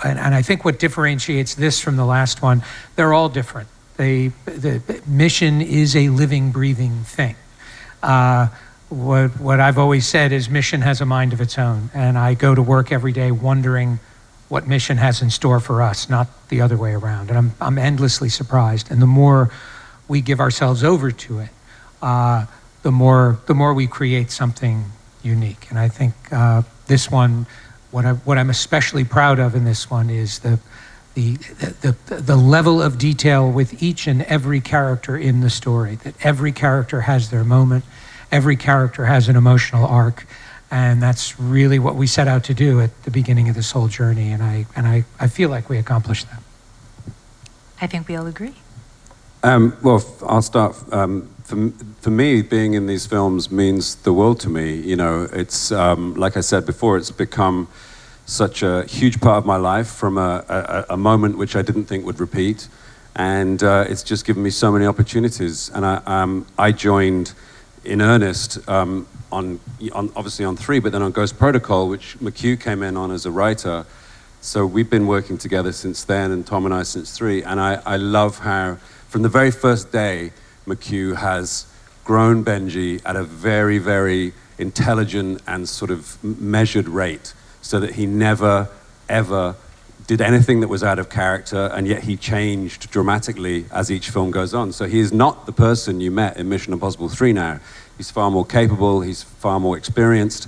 I think what differentiates this from the last one, they're all different. The Mission is a living, breathing thing. What I've always said is Mission has a mind of its own, and I go to work every day wondering what Mission has in store for us, not the other way around. And I'm endlessly surprised. And the more we give ourselves over to it, the more we create something unique. And I think this one, what I'm especially proud of in this one is the level of detail with each and every character in the story. That every character has their moment, every character has an emotional arc, and that's really what we set out to do at the beginning of this whole journey. And I feel like we accomplished that. I think we all agree. Well, I'll start. For me, being in these films means the world to me. You know, it's like I said before, it's become such a huge part of my life from a moment which I didn't think would repeat, and it's just given me so many opportunities. And I joined in earnest on obviously on 3, but then on Ghost Protocol, which McHugh came in on as a writer. So we've been working together since then, and Tom and I since 3. And I love how, from the very first day, McHugh has grown Benji at a very, very intelligent and sort of measured rate, so that he never, ever did anything that was out of character, and yet he changed dramatically as each film goes on. So he is not the person you met in Mission Impossible 3 now. He's far more capable, he's far more experienced,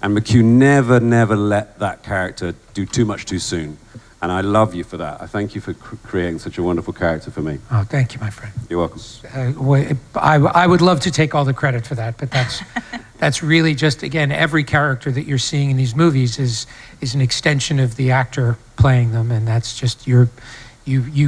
and McHugh never let that character do too much too soon. And I love you for that. I thank you for creating such a wonderful character for me. Oh, thank you, my friend. You're welcome. I would love to take all the credit for that, but that's really just, again, every character that you're seeing in these movies is an extension of the actor playing them, and that's just you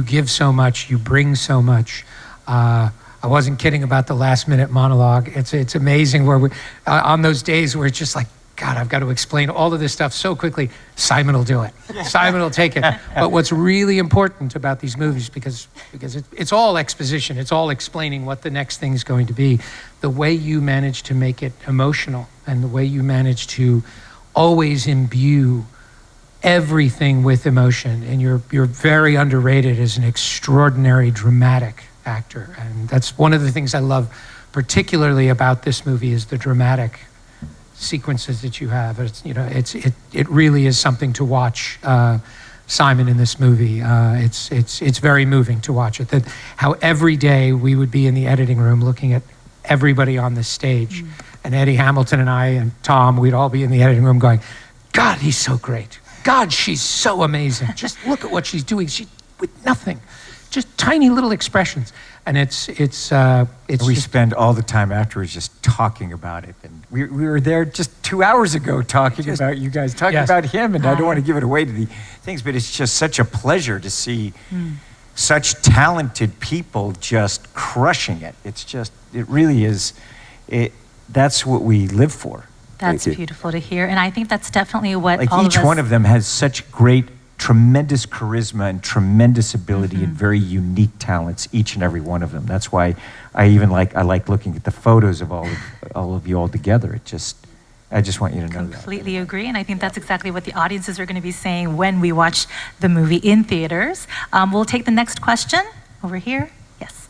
give so much, you bring so much. I wasn't kidding about the last-minute monologue. It's amazing where we on those days where it's just like, God, I've got to explain all of this stuff so quickly. Simon will do it. Simon will take it. But what's really important about these movies, because it's all exposition, it's all explaining what the next thing is going to be, the way you manage to make it emotional and the way you manage to always imbue everything with emotion. And you're very underrated as an extraordinary dramatic actor. And that's one of the things I love particularly about this movie is the dramatic sequences that you have. It really is something to watch Simon in this movie. It's very moving to watch it. That how every day we would be in the editing room looking at everybody on this stage, and Eddie Hamilton and I and Tom, we'd all be in the editing room going, God, he's so great. God, she's so amazing. Just look at what she's doing. She with nothing, just tiny little expressions. And it's we spend all the time afterwards just talking about it. And we were there just 2 hours ago talking about you guys, talking about him. And I don't want to give it away to the things, but it's just such a pleasure to see such talented people just crushing it. It really is, that's what we live for. That's beautiful to hear. And I think that's definitely what like all each of us... one of them has such great, tremendous charisma and tremendous ability and very unique talents, each and every one of them. That's why I like looking at the photos of all of you all together. I just want you to know that. Completely agree, and I think that's exactly what the audiences are going to be saying when we watch the movie in theaters. We'll take the next question over here. Yes.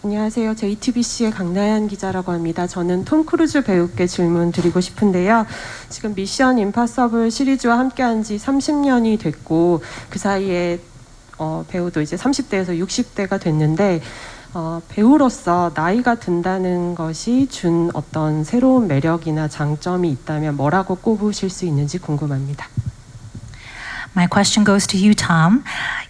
안녕하세요. JTBC의 강나연 기자라고 합니다. 저는 톰 크루즈 배우께 질문 드리고 싶은데요. 지금 미션 임파서블 시리즈와 함께한 지 30년이 됐고 그 사이에 배우도 이제 30대에서 60대가 됐는데 배우로서 나이가 든다는 것이 준 어떤 새로운 매력이나 장점이 있다면 뭐라고 꼽으실 수 있는지 궁금합니다. My question goes to you, Tom.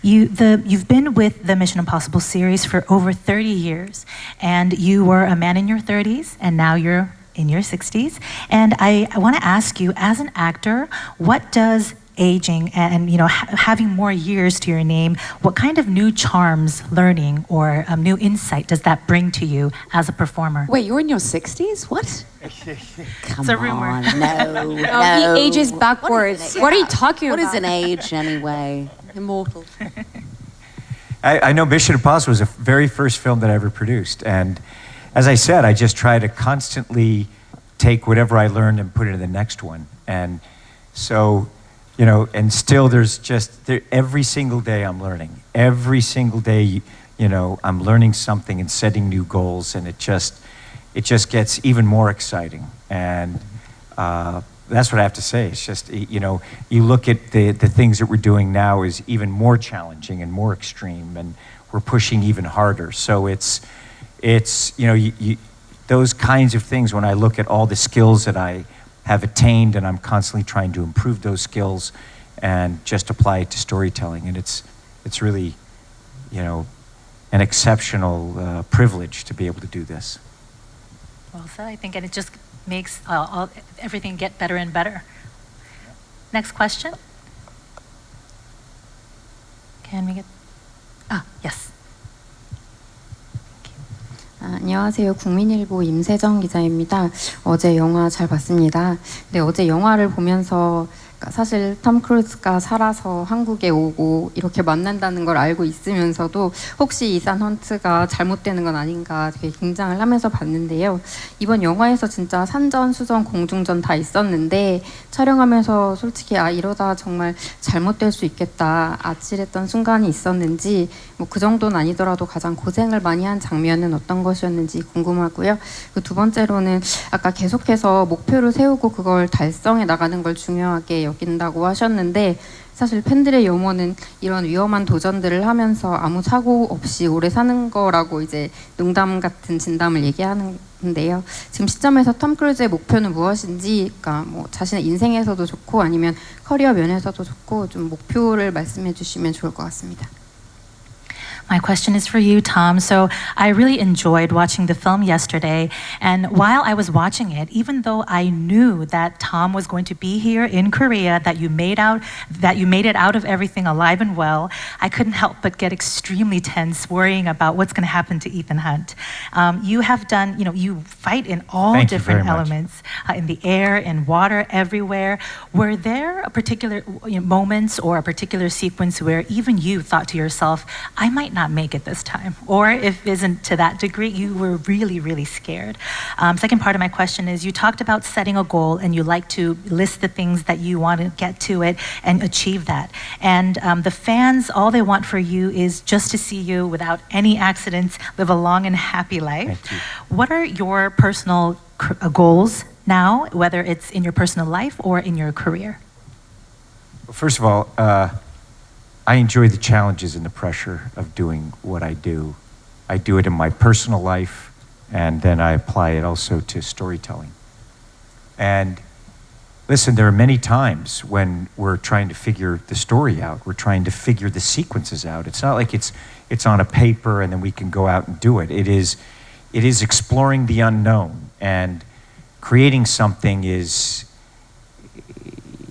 You've been with the Mission Impossible series for over 30 years, and you were a man in your 30s, and now you're in your 60s. And I want to ask you, as an actor, what does aging and having more years to your name, what kind of new charms, learning, or new insight does that bring to you as a performer? Wait, you're in your 60s? What? Come a rumor. on, no, No, no. he ages backwards. What are you talking What about? is an age anyway? Immortal. I know Mission Impossible was the very first film that I ever produced. And as I said, I just try to constantly take whatever I learned and put it in the next one. And so, and still every single day I'm learning. Every single day, I'm learning something and setting new goals, and it just gets even more exciting. And that's what I have to say. It's just, you look at the things that we're doing now is even more challenging and more extreme, and we're pushing even harder. So it's those kinds of things, when I look at all the skills that I have attained, and I'm constantly trying to improve those skills and just apply it to storytelling. And it's really, an exceptional privilege to be able to do this. Well said, I think, and it just makes everything get better and better. Next question. Can we get? Yes. 안녕하세요. 국민일보 임세정 기자입니다. 어제 영화 잘 봤습니다. 근데 어제 영화를 보면서 사실 톰 크루즈가 살아서 한국에 오고 이렇게 만난다는 걸 알고 있으면서도 혹시 이산 헌트가 잘못되는 건 아닌가 되게 긴장을 하면서 봤는데요. 이번 영화에서 진짜 산전, 수전, 공중전 다 있었는데 촬영하면서 솔직히 이러다 정말 잘못될 수 있겠다 아찔했던 순간이 있었는지 뭐 그 정도는 아니더라도 가장 고생을 많이 한 장면은 어떤 것이었는지 궁금하고요. 그 두 번째로는 아까 계속해서 목표를 세우고 그걸 달성해 나가는 걸 중요하게 여긴다고 하셨는데 사실 팬들의 염원은 이런 위험한 도전들을 하면서 아무 사고 없이 오래 사는 거라고 이제 농담 같은 진담을 얘기하는데요. 지금 시점에서 톰 크루즈의 목표는 무엇인지, 그러니까 뭐 자신의 인생에서도 좋고 아니면 커리어 면에서도 좋고 좀 목표를 말씀해 주시면 좋을 것 같습니다. My question is for you, Tom. So I really enjoyed watching the film yesterday. And while I was watching it, even though I knew that Tom was going to be here in Korea, that you made it out of everything alive and well, I couldn't help but get extremely tense, worrying about what's going to happen to Ethan Hunt. You have done, you fight in all Thank you very different much. elements, in the air, in water, everywhere. Were there a particular moments or a particular sequence where even you thought to yourself, I might not make it this time? Or if isn't to that degree, you were really, really scared. Second part of my question is, you talked about setting a goal and you like to list the things that you want to get to it and achieve that. And the fans, all they want for you is just to see you without any accidents, live a long and happy life. Thank you. What are your personal goals now, whether it's in your personal life or in your career? Well, first of all, I enjoy the challenges and the pressure of doing what I do. I do it in my personal life, and then I apply it also to storytelling. And listen, there are many times when we're trying to figure the story out. We're trying to figure the sequences out. It's not like it's on a paper and then we can go out and do it. It is exploring the unknown, and creating something is,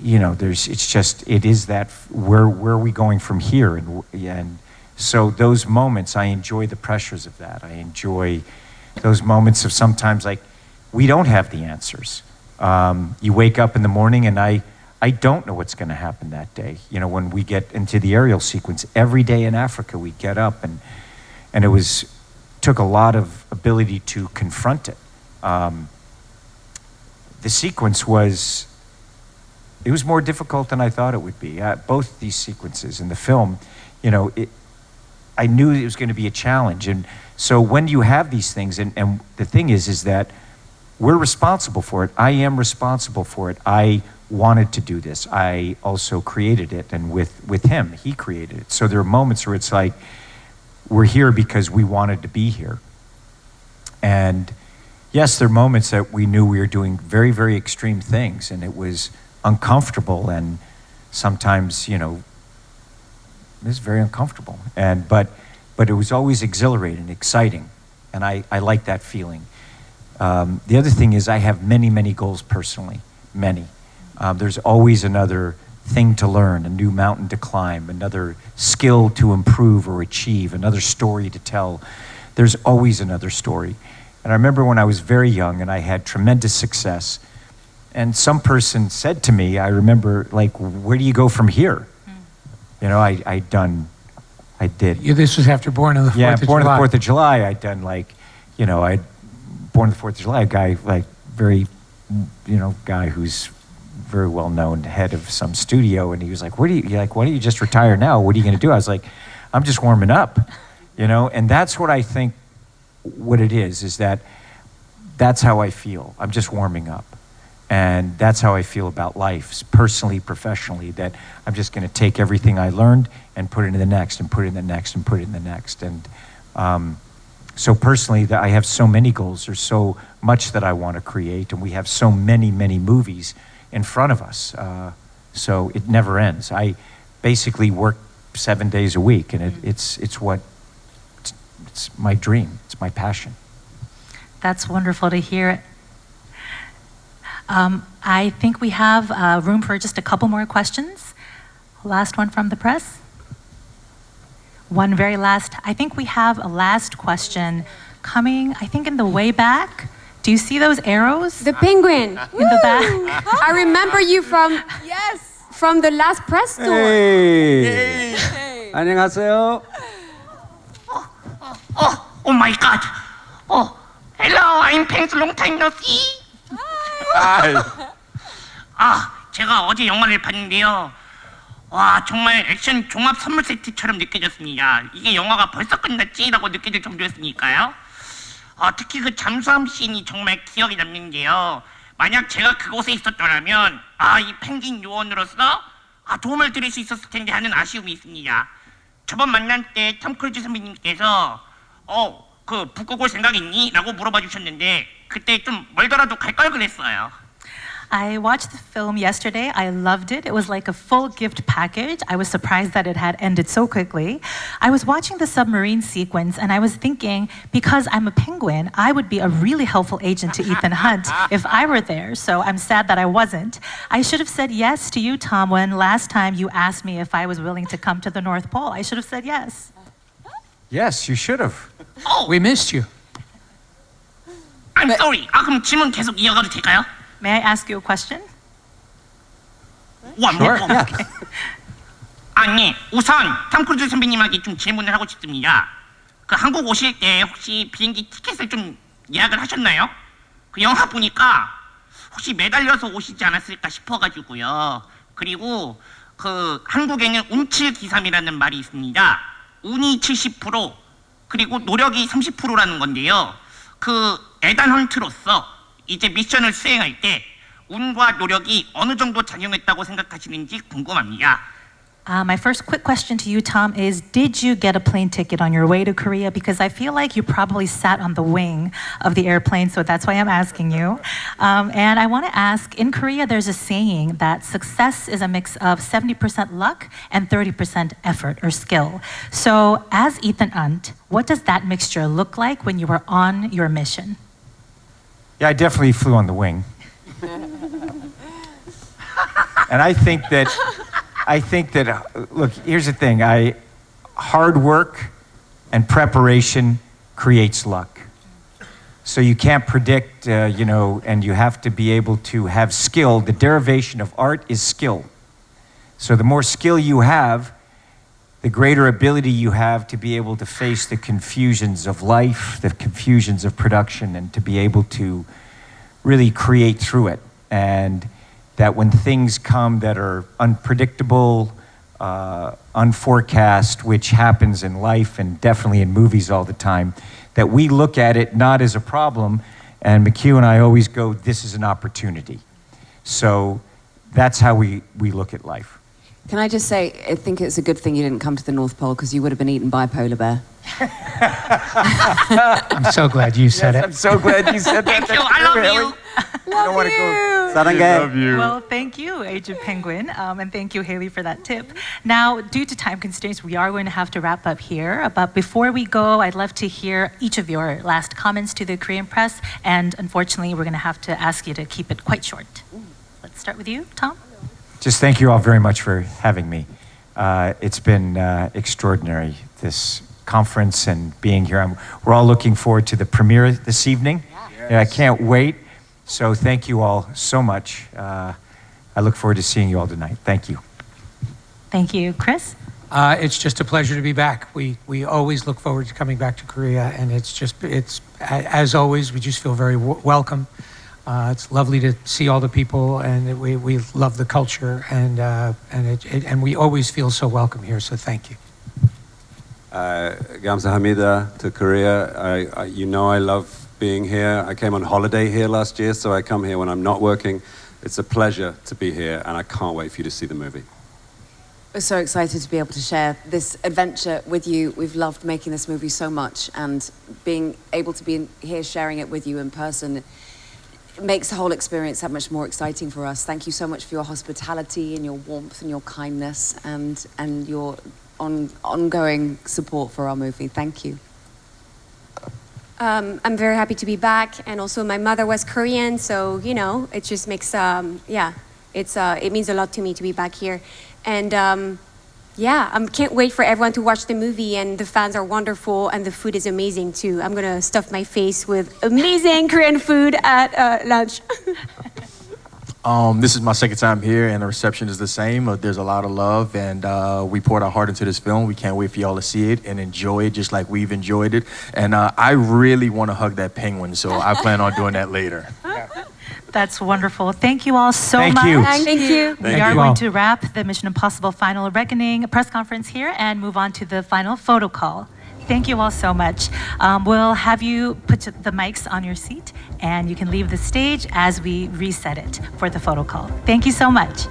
it is that where are we going from here? And so those moments, I enjoy the pressures of that. I enjoy those moments of sometimes like we don't have the answers. You wake up in the morning and I don't know what's going to happen that day. When we get into the aerial sequence, every day in Africa we get up and it took a lot of ability to confront it. The sequence was more difficult than I thought it would be. Both these sequences in the film, I knew it was going to be a challenge. And so when you have these things, and the thing is that we're responsible for it. I am responsible for it. I wanted to do this. I also created it, and with him, he created it. So there are moments where it's like, we're here because we wanted to be here. And yes, there are moments that we knew we were doing very, very extreme things, and it was uncomfortable, and sometimes, it was very uncomfortable. But it was always exhilarating, exciting, and I like that feeling. The other thing is I have many, many goals personally, many. There's always another thing to learn, a new mountain to climb, another skill to improve or achieve, another story to tell. There's always another story. And I remember when I was very young and I had tremendous success, and some person said to me, I remember, like, where do you go from here? You know, I did. This was after Born on the 4th of July. Yeah, Born on the 4th of July. I'd done, like, you know, Born on the 4th of July, a guy, like, very, you know, guy who's very well known, head of some studio, and he was like, why don't you just retire now? What are you going to do? I was like, I'm just warming up, you know? And that's what I think what it is that that's how I feel. I'm just warming up. And that's how I feel about life, personally, professionally, that I'm just going to take everything I learned and put it in the next, and put it in the next, and put it in the next. And so personally, I have so many goals. There's so much that I want to create, and we have so many, many movies in front of us. So it never ends. I basically work 7 days a week, and it's my dream. It's my passion. That's wonderful to hear. I think we have room for just a couple more questions. Last one from the press. One very last. I think we have a last question coming, I think, in the way back. Do you see those arrows? The penguin. In the back. I remember you from the last press tour. Hey. 안녕하세요. Oh my God. Oh, hello. I'm Peng's long time no see. 제가 어제 영화를 봤는데요. 와, 정말 액션 종합 선물 세트처럼 느껴졌습니다. 이게 영화가 벌써 끝났지라고 느껴질 정도였으니까요. 특히 그 잠수함 씬이 정말 기억에 남는데요. 만약 제가 그곳에 있었더라면 이 펭귄 요원으로서 도움을 드릴 수 있었을 텐데 하는 아쉬움이 있습니다. 저번 만날 때 톰 크루즈 선배님께서 그 북극 올 생각 있니? 라고 물어봐 주셨는데 그때 좀 멀더라도 갈 걸 그랬어요. I watched the film yesterday. I loved it. It was like a full gift package. I was surprised that it had ended so quickly. I was watching the submarine sequence and I was thinking, because I'm a penguin, I would be a really helpful agent to Ethan Hunt if I were there. So I'm sad that I wasn't. I should have said yes to you, Tom, when last time you asked me if I was willing to come to the North Pole. I should have said yes. Yes, you should have. We missed you. I'm sorry. 그럼 질문 계속 이어가도 될까요? May I ask you a question? Sure. 아니, 우선 톰 크루즈 선배님에게 좀 질문을 하고 싶습니다. 그 한국 오실 때 혹시 비행기 티켓을 좀 예약을 하셨나요? 그 영화 보니까 혹시 매달려서 오시지 않았을까 싶어가지고요. 그리고 그 한국에는 운칠기삼이라는 말이 있습니다. 운이 70% 그리고 노력이 30%라는 건데요. 그 에단 헌트로서 이제 미션을 수행할 때 운과 노력이 어느 정도 작용했다고 생각하시는지 궁금합니다. My first quick question to you, Tom, is did you get a plane ticket on your way to Korea? Because I feel like you probably sat on the wing of the airplane, so that's why I'm asking you. And I want to ask, in Korea, there's a saying that success is a mix of 70% luck and 30% effort or skill. So as Ethan Hunt, what does that mixture look like when you were on your mission? Yeah, I definitely flew on the wing. And I think that, look, here's the thing. Hard work and preparation creates luck. So you can't predict, and you have to be able to have skill. The derivation of art is skill. So the more skill you have, the greater ability you have to be able to face the confusions of life, the confusions of production, and to be able to really create through it. And that when things come that are unpredictable, unforecast, which happens in life and definitely in movies all the time, that we look at it not as a problem, and McHugh and I always go, this is an opportunity. So that's how we look at life. Can I just say, I think it's a good thing you didn't come to the North Pole because you would have been eaten by a polar bear. I'm so glad you said it. I'm so glad you said that. Thank you. I love you. Love you. Love you. Well, thank you, Agent Penguin, and thank you, Haley, for that tip. Now, due to time constraints, we are going to have to wrap up here. But before we go, I'd love to hear each of your last comments to the Korean press. And unfortunately, we're going to have to ask you to keep it quite short. Let's start with you, Tom. just thank you all very much for having me. It's been extraordinary, this conference and being here. We're all looking forward to the premiere this evening. Yeah, I can't wait. So thank you all so much. I look forward to seeing you all tonight. Thank you. Thank you. Chris? It's just a pleasure to be back. We always look forward to coming back to Korea, and it's as always, we just feel very welcome. It's lovely to see all the people, and we love the culture, and we always feel so welcome here. So thank you. 감사합니다 to Korea. I love being here. I came on holiday here last year, so I come here when I'm not working. It's a pleasure to be here, and I can't wait for you to see the movie. We're so excited to be able to share this adventure with you. We've loved making this movie so much, and being able to be here sharing it with you in person makes the whole experience that much more exciting for us. Thank you so much for your hospitality and your warmth and your kindness and your ongoing support for our movie. Thank you. I'm very happy to be back, and also my mother was Korean, so it just makes it means a lot to me to be back here, and I can't wait for everyone to watch the movie, and the fans are wonderful, and the food is amazing too. I'm gonna stuff my face with amazing Korean food at lunch. This is my second time here, and the reception is the same. There's a lot of love, and we poured our heart into this film. We can't wait for y'all to see it and enjoy it just like we've enjoyed it. And I really want to hug that penguin, so I plan on doing that later. That's wonderful. Thank you all so Thank much. you. Thank you. We are going to wrap the Mission Impossible Final Reckoning press conference here and move on to the final photo call. Thank you all so much. We'll have you put the mics on your seat, and you can leave the stage as we reset it for the photo call. Thank you so much.